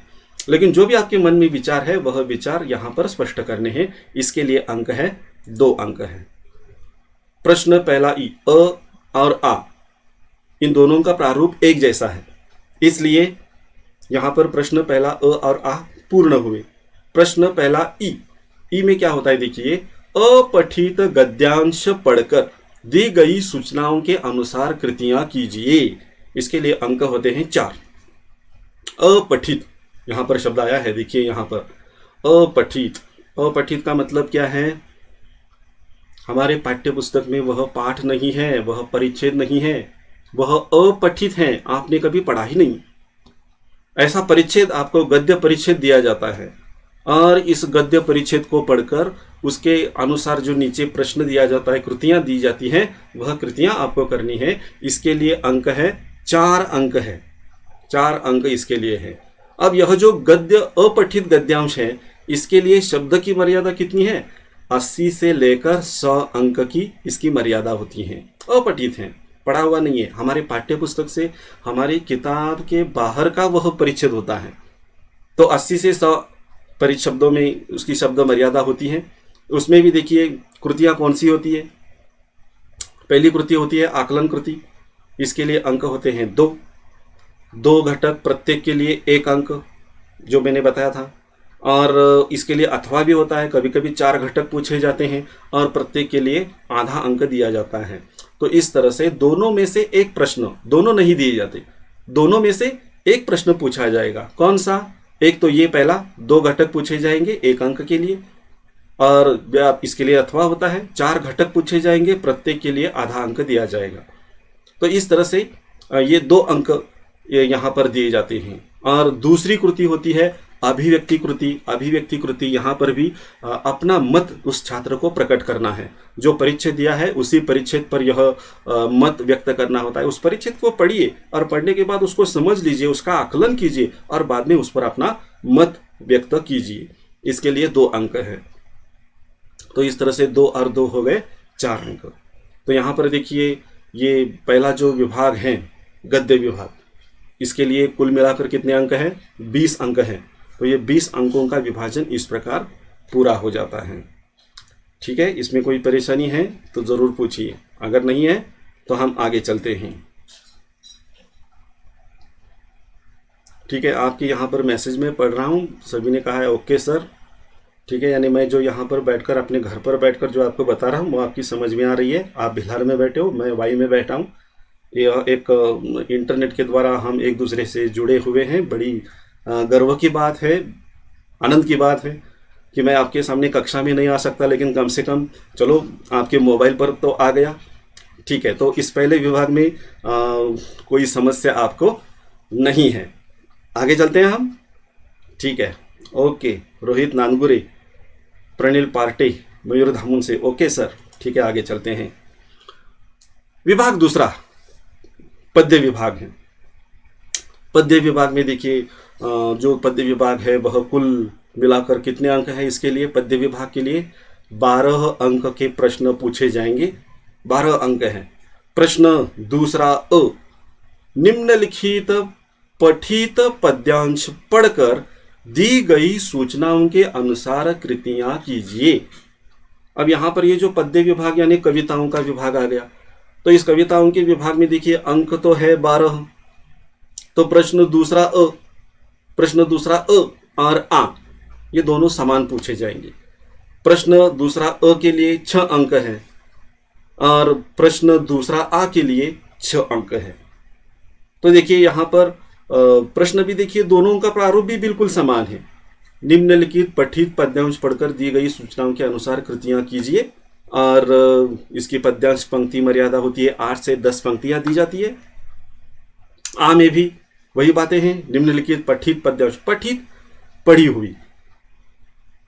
लेकिन जो भी आपके मन में विचार है वह विचार यहाँ पर स्पष्ट करने हैं। इसके लिए अंक है, 2 अंक है। प्रश्न पहला ई, अ और आ, इन दोनों का प्रारूप एक जैसा है, इसलिए यहां पर प्रश्न पहला अ और आ पूर्ण हुए। प्रश्न पहला ई में क्या होता है देखिए, अपठित गद्यांश पढ़कर दी गई सूचनाओं के अनुसार कृतियां कीजिए। इसके लिए अंक होते हैं 4। अपठित, यहां पर शब्द आया है, देखिए यहां पर अपठित। अपठित का मतलब क्या है? हमारे पाठ्य पुस्तक में वह पाठ नहीं है, वह परिच्छेद नहीं है, वह अपठित है। आपने कभी पढ़ा ही नहीं। ऐसा परिच्छेद आपको गद्य परिच्छेद दिया जाता है और इस गद्य परिच्छेद को पढ़कर उसके अनुसार जो नीचे प्रश्न दिया जाता है, कृतियां दी जाती हैं, वह कृतियां आपको करनी है। इसके लिए अंक है 4 अंक है, 4 अंक इसके लिए है। अब यह जो गद्य अपठित गद्यांश है, इसके लिए शब्द की मर्यादा कितनी है? 80 से लेकर 100 अंक की इसकी मर्यादा होती है। अपठित है, पढ़ा हुआ नहीं है। हमारे पाठ्य पुस्तक से, हमारी किताब के बाहर का वह परिच्छेद होता है। तो 80 से 100 परिच्छब्दों में उसकी शब्द मर्यादा होती है। उसमें भी देखिए कृतियां कौन सी होती है। पहली कृति होती है आकलन कृति। इसके लिए अंक होते हैं 2 घटक, प्रत्येक के लिए 1 अंक, जो मैंने बताया था। और इसके लिए अथवा भी होता है, कभी कभी 4 घटक पूछे जाते हैं और प्रत्येक के लिए आधा अंक दिया जाता है। तो इस तरह से दोनों में से एक प्रश्न, दोनों नहीं दिए जाते, दोनों में से एक प्रश्न पूछा जाएगा। कौन सा? एक तो ये पहला, 2 घटक पूछे जाएंगे 1 अंक के लिए, और इसके लिए अथवा होता है, 4 घटक पूछे जाएंगे, प्रत्येक के लिए आधा अंक दिया जाएगा। तो इस तरह से ये 2 अंक यहाँ पर दिए जाते हैं। और दूसरी कृति होती है अभिव्यक्ति कृति। अभिव्यक्ति कृति यहाँ पर भी अपना मत उस छात्र को प्रकट करना है। जो परिच्छेद दिया है उसी परिच्छेद पर यह मत व्यक्त करना होता है। उस परिच्छेद को पढ़िए और पढ़ने के बाद उसको समझ लीजिए, उसका आकलन कीजिए और बाद में उस पर अपना मत व्यक्त कीजिए। इसके लिए 2 अंक है। तो इस तरह से 2 और 2 हो गए 4 अंक। तो यहाँ पर देखिए ये पहला जो विभाग है गद्य विभाग, इसके लिए कुल मिलाकर कितने अंक हैं? 20 अंक हैं। तो ये 20 अंकों का विभाजन इस प्रकार पूरा हो जाता है। ठीक है, इसमें कोई परेशानी है तो ज़रूर पूछिए, अगर नहीं है तो हम आगे चलते हैं। ठीक है, आपके यहाँ पर मैसेज में पढ़ रहा हूँ, सभी ने कहा है ओके सर। ठीक है, यानी मैं जो यहाँ पर बैठकर अपने घर पर बैठकर जो आपको बता रहा हूँ वो आपकी समझ में आ रही है। आप बिहार में बैठे हो, मैं वाई में बैठा हूँ। यह एक इंटरनेट के द्वारा हम एक दूसरे से जुड़े हुए हैं। बड़ी गर्व की बात है, आनंद की बात है कि मैं आपके सामने कक्षा में नहीं आ सकता, लेकिन कम से कम चलो आपके मोबाइल पर तो आ गया। ठीक है, तो इस पहले विभाग में कोई समस्या आपको नहीं है। आगे चलते हैं हम। ठीक है, ओके। रोहित नानगुरे, प्रणिल पार्टे, मयूर धामुन से ओके सर। ठीक है, आगे चलते हैं। विभाग दूसरा पद्य विभाग है। पद्य विभाग में देखिए जो पद्य विभाग है वह कुल मिलाकर कितने अंक है? इसके लिए पद्य विभाग के लिए 12 अंक के प्रश्न पूछे जाएंगे। 12 अंक हैं। प्रश्न दूसरा अ, निम्नलिखित पठित पद्यांश पढ़कर दी गई सूचनाओं के अनुसार कृतियां कीजिए। अब यहाँ पर ये जो पद्य विभाग यानी कविताओं का विभाग आ गया, तो इस कविताओं के विभाग में देखिए अंक तो है 12। तो प्रश्न दूसरा अ और आ ये दोनों समान पूछे जाएंगे। प्रश्न दूसरा अ के लिए 6 अंक है और प्रश्न दूसरा आ के लिए 6 अंक है। तो देखिए यहाँ पर प्रश्न भी देखिए दोनों का प्रारूप भी बिल्कुल समान है। निम्नलिखित पठित पद्यांश पढ़कर दी गई सूचनाओं के अनुसार कृतियां कीजिए। और इसकी पद्यांश पंक्ति मर्यादा होती है 8 से 10 पंक्तियां दी जाती है। आ में भी वही बातें हैं। निम्नलिखित पठित पद्यांश, पठित पढ़ी हुई।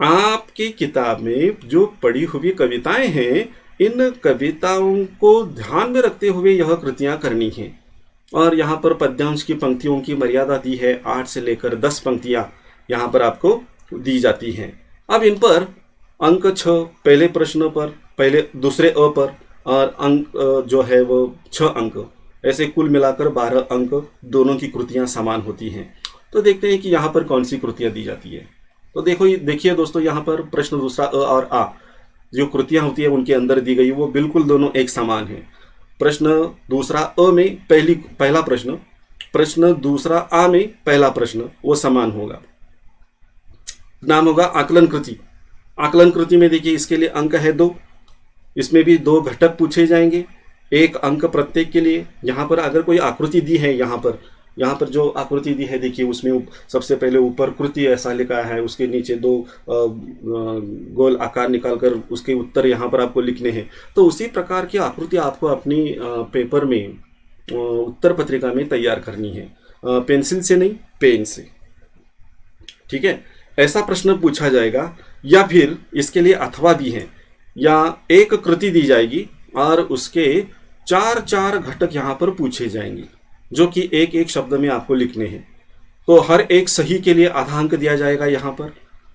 आपकी किताब में जो पढ़ी हुई कविताएं हैं, इन कविताओं को ध्यान में रखते हुए यह कृतियां करनी हैं। और यहाँ पर पद्यांश की पंक्तियों की मर्यादा दी है, 8 से लेकर 10 पंक्तियां यहाँ पर आपको दी जाती हैं। अब इन पर अंक 6 पहले प्रश्न पर, पहले दूसरे अ पर, और अंक जो है वो 6 अंक, ऐसे कुल मिलाकर 12 अंक दोनों की कृतियां समान होती हैं। तो देखते हैं कि यहाँ पर कौन सी कृतियां दी जाती है। तो देखिए दोस्तों, यहाँ पर प्रश्न दूसरा अ और आ जो कृतियां होती है उनके अंदर दी गई, वो बिल्कुल दोनों एक समान है। प्रश्न दूसरा अ में पहला प्रश्न, प्रश्न दूसरा आ में पहला प्रश्न, वो समान होगा। नाम होगा आकलन कृति। आकलन कृति में देखिए, इसके लिए अंक है 2। इसमें भी 2 घटक पूछे जाएंगे, 1 अंक प्रत्येक के लिए। यहाँ पर अगर कोई आकृति दी है, यहाँ पर जो आकृति दी है देखिए, उसमें सबसे पहले ऊपर कृति ऐसा लिखा है, उसके नीचे 2 गोल आकार निकालकर उसके उत्तर यहाँ पर आपको लिखने हैं। तो उसी प्रकार की आकृति आपको अपनी पेपर में, उत्तर पत्रिका में तैयार करनी है, पेंसिल से नहीं, पेन से। ठीक है, ऐसा प्रश्न पूछा जाएगा। या फिर इसके लिए अथवा भी है, या एक कृति दी जाएगी और उसके 4 घटक यहाँ पर पूछे जाएंगे, जो कि एक शब्द में आपको लिखने हैं। तो हर एक सही के लिए आधा अंक दिया जाएगा यहाँ पर,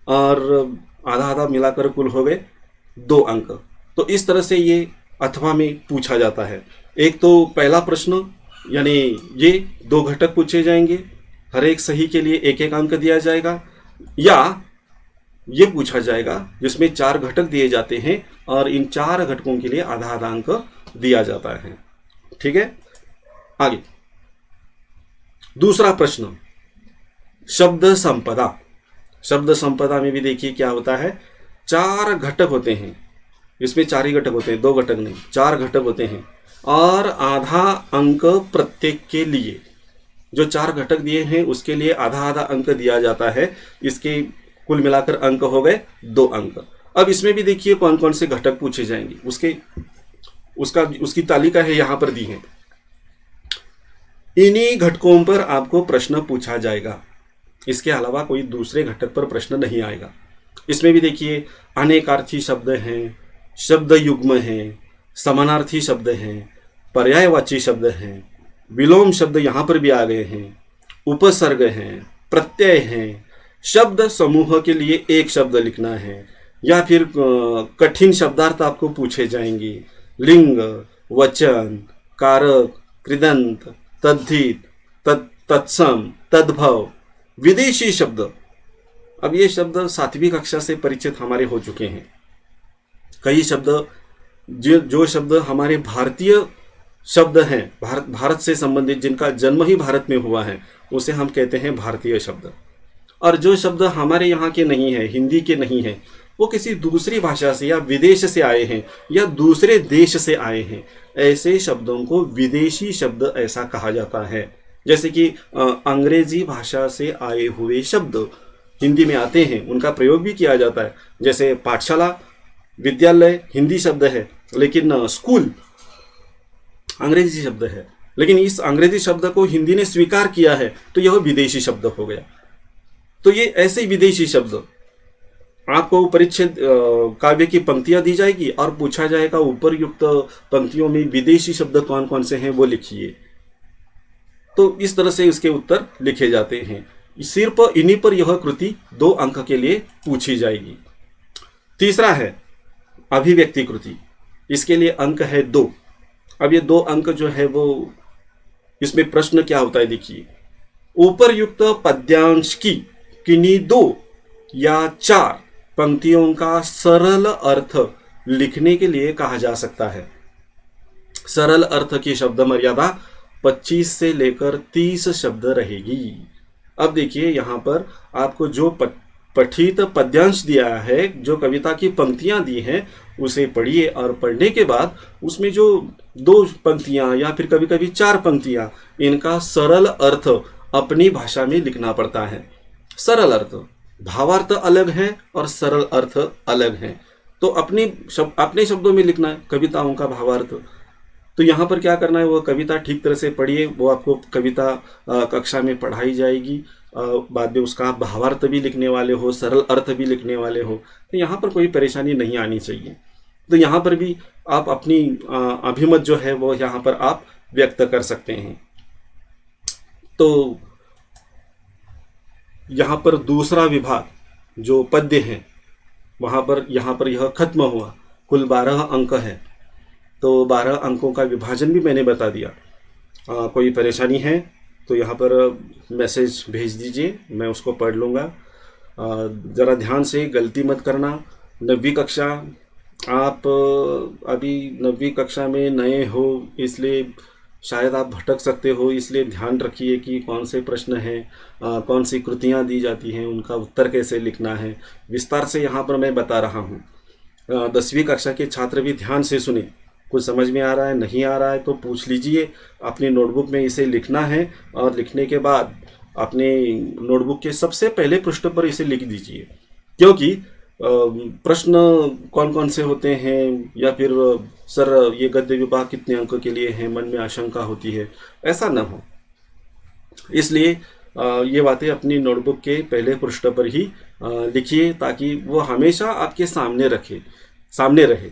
और आधा मिलाकर कुल हो गए 2 अंक। तो इस तरह से ये अथवा में पूछा जाता है। एक तो पहला प्रश्न, यानी ये 2 घटक पूछे जाएंगे, हर एक सही के लिए 1 अंक दिया जाएगा, या ये पूछा जाएगा जिसमें 4 घटक दिए जाते हैं और इन 4 घटकों के लिए आधा अंक दिया जाता है। ठीक है, आगे दूसरा प्रश्न, शब्द संपदा। शब्द संपदा में भी देखिए क्या होता है, 4 घटक होते हैं। इसमें 4 ही घटक होते हैं, 2 घटक नहीं, 4 घटक होते हैं, और आधा अंक प्रत्येक के लिए। जो 4 घटक दिए हैं उसके लिए आधा अंक दिया जाता है। इसके कुल मिलाकर अंक हो गए 2 अंक। अब इसमें भी देखिए कौन कौन से घटक पूछे जाएंगे, उसकी तालिका है यहाँ पर दी है। इन्हीं घटकों पर आपको प्रश्न पूछा जाएगा, इसके अलावा कोई दूसरे घटक पर प्रश्न नहीं आएगा। इसमें भी देखिए अनेकार्थी शब्द हैं, शब्द युग्म हैं, समानार्थी शब्द हैं, पर्यायवाची शब्द हैं, विलोम शब्द यहाँ पर भी आ गए हैं, उपसर्ग हैं, प्रत्यय हैं, शब्द समूह के लिए एक शब्द लिखना है, या फिर कठिन शब्दार्थ आपको पूछे जाएंगे, लिंग, वचन, कारक, कृदंत, तद्धित, तत्सम, तद्भव, विदेशी शब्द। अब ये शब्द 7वीं कक्षा से परिचित हमारे हो चुके हैं। कई शब्द जो शब्द हमारे भारतीय शब्द हैं, भारत से संबंधित, जिनका जन्म ही भारत में हुआ है, उसे हम कहते हैं भारतीय शब्द। और जो शब्द हमारे यहाँ के नहीं है, हिंदी के नहीं है, वो किसी दूसरी भाषा से या विदेश से आए हैं या दूसरे देश से आए हैं, ऐसे शब्दों को विदेशी शब्द ऐसा कहा जाता है। जैसे कि अंग्रेजी भाषा से आए हुए शब्द हिंदी में आते हैं, उनका प्रयोग भी किया जाता है। जैसे पाठशाला, विद्यालय हिंदी शब्द है, लेकिन स्कूल अंग्रेजी शब्द है, लेकिन इस अंग्रेजी शब्द को हिंदी ने स्वीकार किया है, तो यह विदेशी शब्द हो गया। तो ये ऐसे विदेशी शब्द आपको परिच्छेद काव्य की पंक्तियां दी जाएगी और पूछा जाएगा उपरयुक्त पंक्तियों में विदेशी शब्द कौन कौन से हैं वो लिखिए। तो इस तरह से इसके उत्तर लिखे जाते हैं। सिर्फ इन्हीं पर यह कृति 2 अंक के लिए पूछी जाएगी। तीसरा है अभिव्यक्ति कृति, इसके लिए अंक है 2। अब ये 2 अंक जो है वो, इसमें प्रश्न क्या होता है देखिए, उपरयुक्त पद्यांश की किन्हीं 2 या 4 पंक्तियों का सरल अर्थ लिखने के लिए कहा जा सकता है। सरल अर्थ की शब्द मर्यादा 25 से लेकर 30 शब्द रहेगी। अब देखिए यहाँ पर आपको जो पठित पद्यांश दिया है, जो कविता की पंक्तियां दी हैं, उसे पढ़िए और पढ़ने के बाद उसमें जो 2 पंक्तियां या फिर कभी कभी 4 पंक्तियां, इनका सरल अर्थ अपनी भाषा में लिखना पड़ता है। सरल अर्थ, भावार्थ अलग है और सरल अर्थ अलग है, तो अपने शब्दों में लिखना है कविताओं का भावार्थ। तो यहाँ पर क्या करना है, वो कविता ठीक तरह से पढ़िए, वो आपको कविता कक्षा में पढ़ाई जाएगी। बाद में उसका आप भावार्थ भी लिखने वाले हो, सरल अर्थ भी लिखने वाले हो, तो यहाँ पर कोई परेशानी नहीं आनी चाहिए। तो यहाँ पर भी आप अपनी अभिमत जो है वो यहाँ पर आप व्यक्त कर सकते हैं। तो यहाँ पर दूसरा विभाग जो पद्य है वहाँ पर यहाँ पर यह खत्म हुआ। कुल 12 अंक है, तो 12 अंकों का विभाजन भी मैंने बता दिया। कोई परेशानी है तो यहाँ पर मैसेज भेज दीजिए, मैं उसको पढ़ लूँगा। ज़रा ध्यान से, गलती मत करना। 9वीं कक्षा, आप अभी 9वीं कक्षा में नए हो इसलिए शायद आप भटक सकते हो, इसलिए ध्यान रखिए कि कौन से प्रश्न हैं, कौन सी कृतियाँ दी जाती हैं, उनका उत्तर कैसे लिखना है, विस्तार से यहाँ पर मैं बता रहा हूँ। 10वीं कक्षा के छात्र भी ध्यान से सुने। कुछ समझ में आ रहा है, नहीं आ रहा है तो पूछ लीजिए। अपनी नोटबुक में इसे लिखना है और लिखने के बाद अपने नोटबुक के सबसे पहले पृष्ठ पर इसे लिख दीजिए, क्योंकि प्रश्न कौन कौन से होते हैं या फिर सर ये गद्य विभाग कितने अंक के लिए हैं, मन में आशंका होती है, ऐसा ना हो। इसलिए ये बातें अपनी नोटबुक के पहले पृष्ठ पर ही लिखिए, ताकि वो हमेशा आपके सामने रहे।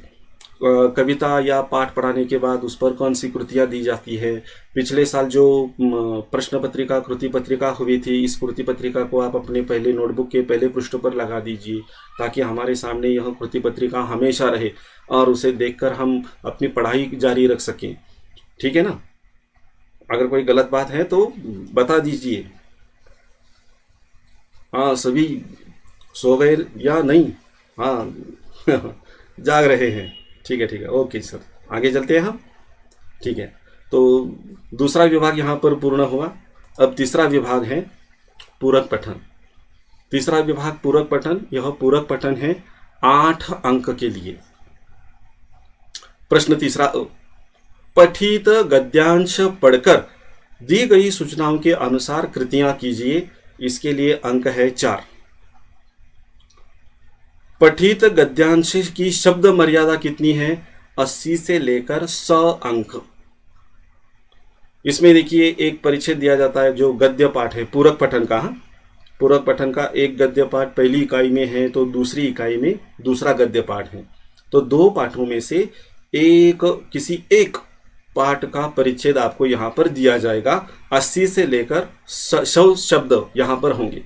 कविता या पाठ पढ़ाने के बाद उस पर कौन सी कृतियाँ दी जाती है, पिछले साल जो प्रश्न पत्रिका कृति पत्रिका हुई थी, इस कृति पत्रिका को आप अपने पहले नोटबुक के पहले पृष्ठ पर लगा दीजिए, ताकि हमारे सामने यह कृति पत्रिका हमेशा रहे और उसे देखकर हम अपनी पढ़ाई जारी रख सकें। ठीक है ना? अगर कोई गलत बात है तो बता दीजिए। हाँ, सभी सो गए या नहीं? हाँ जाग रहे हैं। ठीक है, ओके सर, आगे चलते हैं हम। ठीक है, तो दूसरा विभाग यहाँ पर पूर्ण हुआ। अब तीसरा विभाग है पूरक पठन। तीसरा विभाग पूरक पठन। यह पूरक पठन है 8 अंक के लिए। प्रश्न तीसरा, पठित गद्यांश पढ़कर दी गई सूचनाओं के अनुसार कृतियां कीजिए। इसके लिए अंक है 4। पठित गद्यांश की शब्द मर्यादा कितनी है? 80 से लेकर 100 अंक। इसमें देखिए एक परिच्छेद दिया जाता है जो गद्य पाठ है पूरक पठन का। पूरक पठन का एक गद्य पाठ पहली इकाई में है तो दूसरी इकाई में दूसरा गद्य पाठ है। तो 2 पाठों में से किसी एक पाठ का परिच्छेद आपको यहाँ पर दिया जाएगा। 80 से लेकर 100 शब्द यहाँ पर होंगे।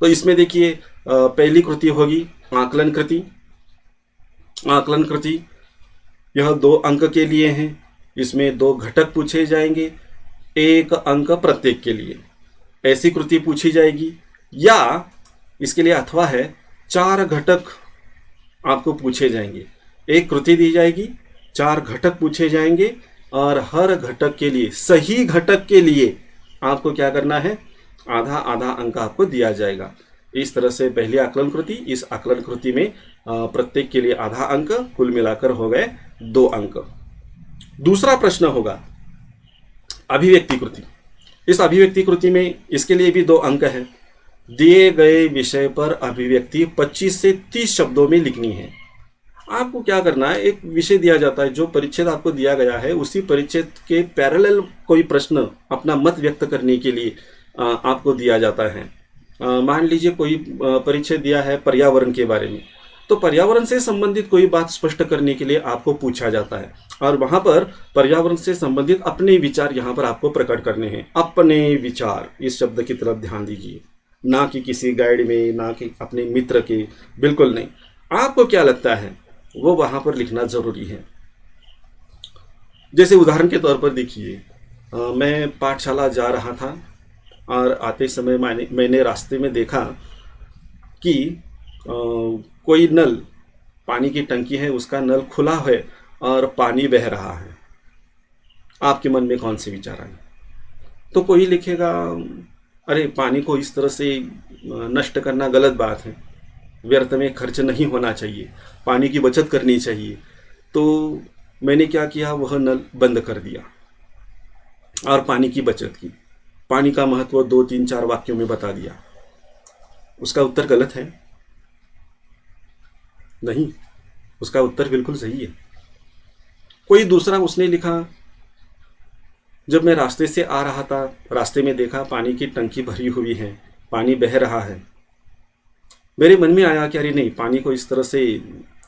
तो इसमें देखिए पहली कृति होगी आकलन कृति। आकलन कृति यह 2 अंक के लिए है। इसमें 2 घटक पूछे जाएंगे, 1 अंक प्रत्येक के लिए। ऐसी कृति पूछी जाएगी, या इसके लिए अथवा है 4 घटक आपको पूछे जाएंगे। एक कृति दी जाएगी, 4 घटक पूछे जाएंगे और हर घटक के लिए, सही घटक के लिए आपको क्या करना है? आधा आधा अंक आपको दिया जाएगा। इस तरह से पहली आकलन कृति, इस आकलन कृति में प्रत्येक के लिए आधा अंक, कुल मिलाकर हो गए 2 अंक। दूसरा प्रश्न होगा अभिव्यक्ति कृति। इस अभिव्यक्ति कृति में इसके लिए भी 2 अंक है। दिए गए विषय पर अभिव्यक्ति 25 से 30 शब्दों में लिखनी है। आपको क्या करना है? एक विषय दिया जाता है, जो परिच्छेद आपको दिया गया है उसी परिच्छेद के पैरेलल कोई प्रश्न अपना मत व्यक्त करने के लिए आपको दिया जाता है। मान लीजिए कोई परिच्छेद दिया है पर्यावरण के बारे में, तो पर्यावरण से संबंधित कोई बात स्पष्ट करने के लिए आपको पूछा जाता है और वहां पर पर्यावरण से संबंधित अपने विचार यहाँ पर आपको प्रकट करने हैं। अपने विचार, इस शब्द की तरफ ध्यान दीजिए, ना कि किसी गाइड में, ना कि अपने मित्र के, बिल्कुल नहीं। आपको क्या लगता है वो वहां पर लिखना जरूरी है। जैसे उदाहरण के तौर पर देखिए, मैं पाठशाला जा रहा था और आते समय मैंने रास्ते में देखा कि कोई नल, पानी की टंकी है, उसका नल खुला है और पानी बह रहा है। आपके मन में कौन से विचार आए? तो कोई लिखेगा, अरे पानी को इस तरह से नष्ट करना गलत बात है, व्यर्थ में खर्च नहीं होना चाहिए, पानी की बचत करनी चाहिए। तो मैंने क्या किया, वह नल बंद कर दिया और पानी की बचत की। पानी का महत्व 2, 3, 4 वाक्यों में बता दिया। उसका उत्तर गलत है? नहीं, उसका उत्तर बिल्कुल सही है। कोई दूसरा उसने लिखा, जब मैं रास्ते से आ रहा था, रास्ते में देखा पानी की टंकी भरी हुई है, पानी बह रहा है। मेरे मन में आया कि अरे नहीं, पानी को इस तरह से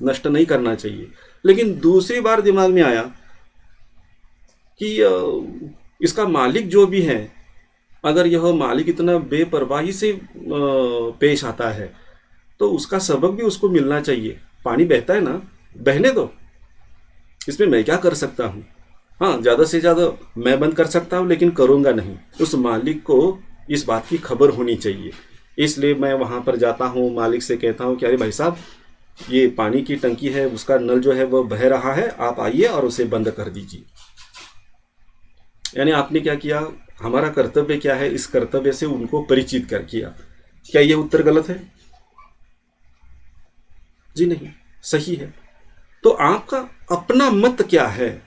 नष्ट नहीं करना चाहिए। लेकिन दूसरी बार दिमाग में आया कि इसका मालिक जो भी है, अगर यह मालिक इतना बेपरवाही से पेश आता है तो उसका सबक भी उसको मिलना चाहिए। पानी बहता है ना, बहने दो, इसमें मैं क्या कर सकता हूँ। हाँ, ज़्यादा से ज़्यादा मैं बंद कर सकता हूँ, लेकिन करूँगा नहीं। उस मालिक को इस बात की खबर होनी चाहिए। इसलिए मैं वहाँ पर जाता हूँ, मालिक से कहता हूँ कि अरे भाई साहब, ये पानी की टंकी है, उसका नल जो है वो बह रहा है, आप आइए और उसे बंद कर दीजिए। यानी आपने क्या किया, हमारा कर्तव्य क्या है, इस कर्तव्य से उनको परिचित कर किया। क्या ये उत्तर गलत है? जी नहीं, सही है। तो आपका अपना मत क्या है,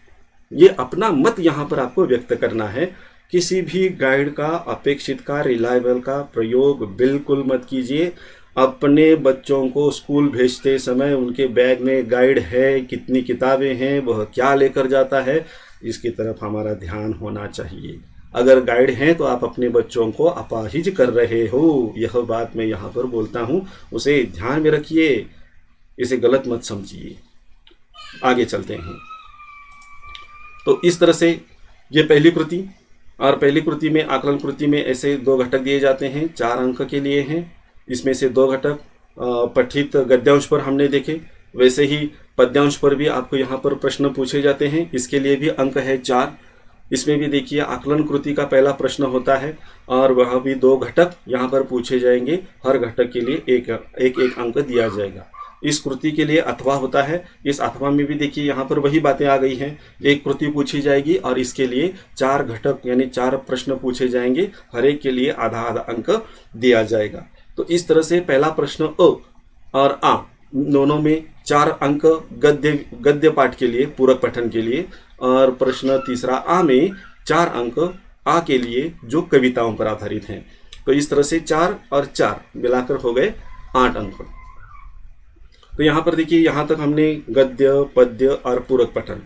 ये अपना मत यहाँ पर आपको व्यक्त करना है। किसी भी गाइड का, अपेक्षित का, रिलायबल का प्रयोग बिल्कुल मत कीजिए। अपने बच्चों को स्कूल भेजते समय उनके बैग में गाइड है, कितनी किताबें हैं, वह क्या लेकर जाता है, इसकी तरफ हमारा ध्यान होना चाहिए। अगर गाइड हैं तो आप अपने बच्चों को अपाहिज कर रहे हो, यह बात मैं यहाँ पर बोलता हूँ, उसे ध्यान में रखिए, इसे गलत मत समझिए। आगे चलते हैं। तो इस तरह से ये पहली कृति, और पहली कृति में, आकलन कृति में ऐसे 2 घटक दिए जाते हैं, 4 अंक के लिए हैं। इसमें से 2 घटक पठित गद्यांश पर हमने देखे, वैसे ही पद्यांश पर भी आपको यहाँ पर प्रश्न पूछे जाते हैं, इसके लिए भी अंक है 4। इसमें भी देखिए आकलन कृति का पहला प्रश्न होता है और वह भी 2 घटक यहाँ पर पूछे जाएंगे, हर घटक के लिए एक अंक दिया जाएगा। इस कृति के लिए अथवा होता है, इस अथवा में भी देखिए यहाँ पर वही बातें आ गई हैं, एक कृति पूछी जाएगी और इसके लिए 4 घटक यानी 4 प्रश्न पूछे जाएंगे, हर एक के लिए आधा आधा अंक दिया जाएगा। तो इस तरह से पहला प्रश्न अ और आ दोनों में 4 अंक गद्य पाठ के लिए, पूरक पठन के लिए, और प्रश्न तीसरा आ में 4 अंक आ के लिए जो कविताओं पर आधारित हैं। तो इस तरह से 4 और 4 मिलाकर हो गए 8 अंक। तो यहाँ पर देखिए, यहाँ तक हमने गद्य, पद्य और पूरक पठन,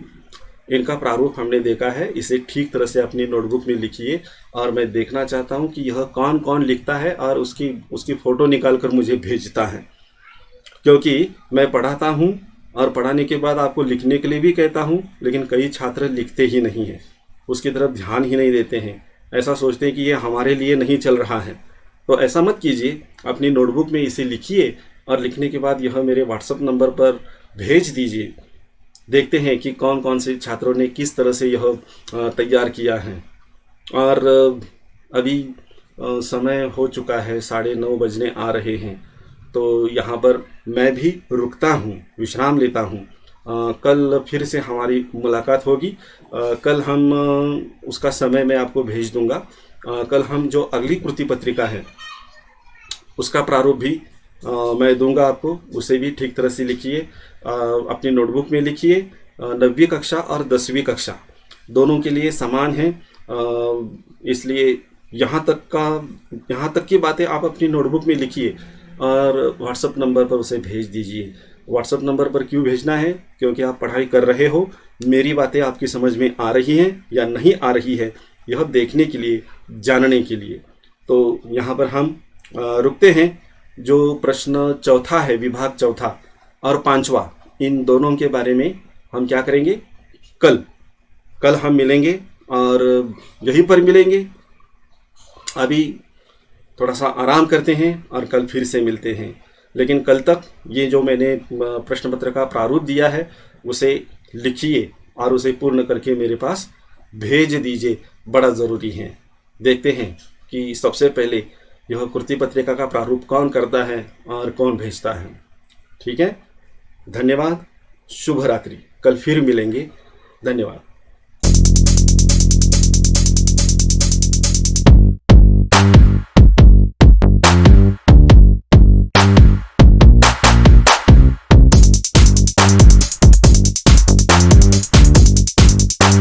इनका प्रारूप हमने देखा है। इसे ठीक तरह से अपनी नोटबुक में लिखिए और मैं देखना चाहता हूँ कि यह कौन कौन लिखता है और उसकी फ़ोटो निकाल कर मुझे भेजता है, क्योंकि मैं पढ़ाता हूँ और पढ़ाने के बाद आपको लिखने के लिए भी कहता हूँ, लेकिन कई छात्र लिखते ही नहीं हैं, उसकी तरफ ध्यान ही नहीं देते हैं, ऐसा सोचते हैं कि ये हमारे लिए नहीं चल रहा है। तो ऐसा मत कीजिए, अपनी नोटबुक में इसे लिखिए और लिखने के बाद यह मेरे व्हाट्सएप नंबर पर भेज दीजिए। देखते हैं कि कौन कौन से छात्रों ने किस तरह से यह तैयार किया है। और अभी समय हो चुका है, 9:30 बजने आ रहे हैं, तो यहाँ पर मैं भी रुकता हूँ, विश्राम लेता हूँ। कल फिर से हमारी मुलाकात होगी। कल हम उसका समय मैं आपको भेज दूँगा। कल हम जो अगली कृति पत्रिका है उसका प्रारूप भी मैं दूंगा आपको, उसे भी ठीक तरह से लिखिए, अपनी नोटबुक में लिखिए। 9वीं कक्षा और 10वीं कक्षा दोनों के लिए समान है, इसलिए यहाँ तक की बातें आप अपनी नोटबुक में लिखिए और व्हाट्सएप नंबर पर उसे भेज दीजिए। व्हाट्सएप नंबर पर क्यों भेजना है? क्योंकि आप पढ़ाई कर रहे हो, मेरी बातें आपकी समझ में आ रही हैं या नहीं आ रही है, यह देखने के लिए, जानने के लिए। तो यहाँ पर हम रुकते हैं। जो प्रश्न चौथा है, विभाग चौथा और 5वां, इन दोनों के बारे में हम क्या करेंगे, कल हम मिलेंगे और यहीं पर मिलेंगे। अभी थोड़ा सा आराम करते हैं और कल फिर से मिलते हैं। लेकिन कल तक ये जो मैंने प्रश्न पत्र का प्रारूप दिया है उसे लिखिए और उसे पूर्ण करके मेरे पास भेज दीजिए, बड़ा ज़रूरी है। देखते हैं कि सबसे पहले यह कृति पत्रिका का प्रारूप कौन करता है और कौन भेजता है। ठीक है, धन्यवाद, शुभ रात्रि, कल फिर मिलेंगे। धन्यवाद।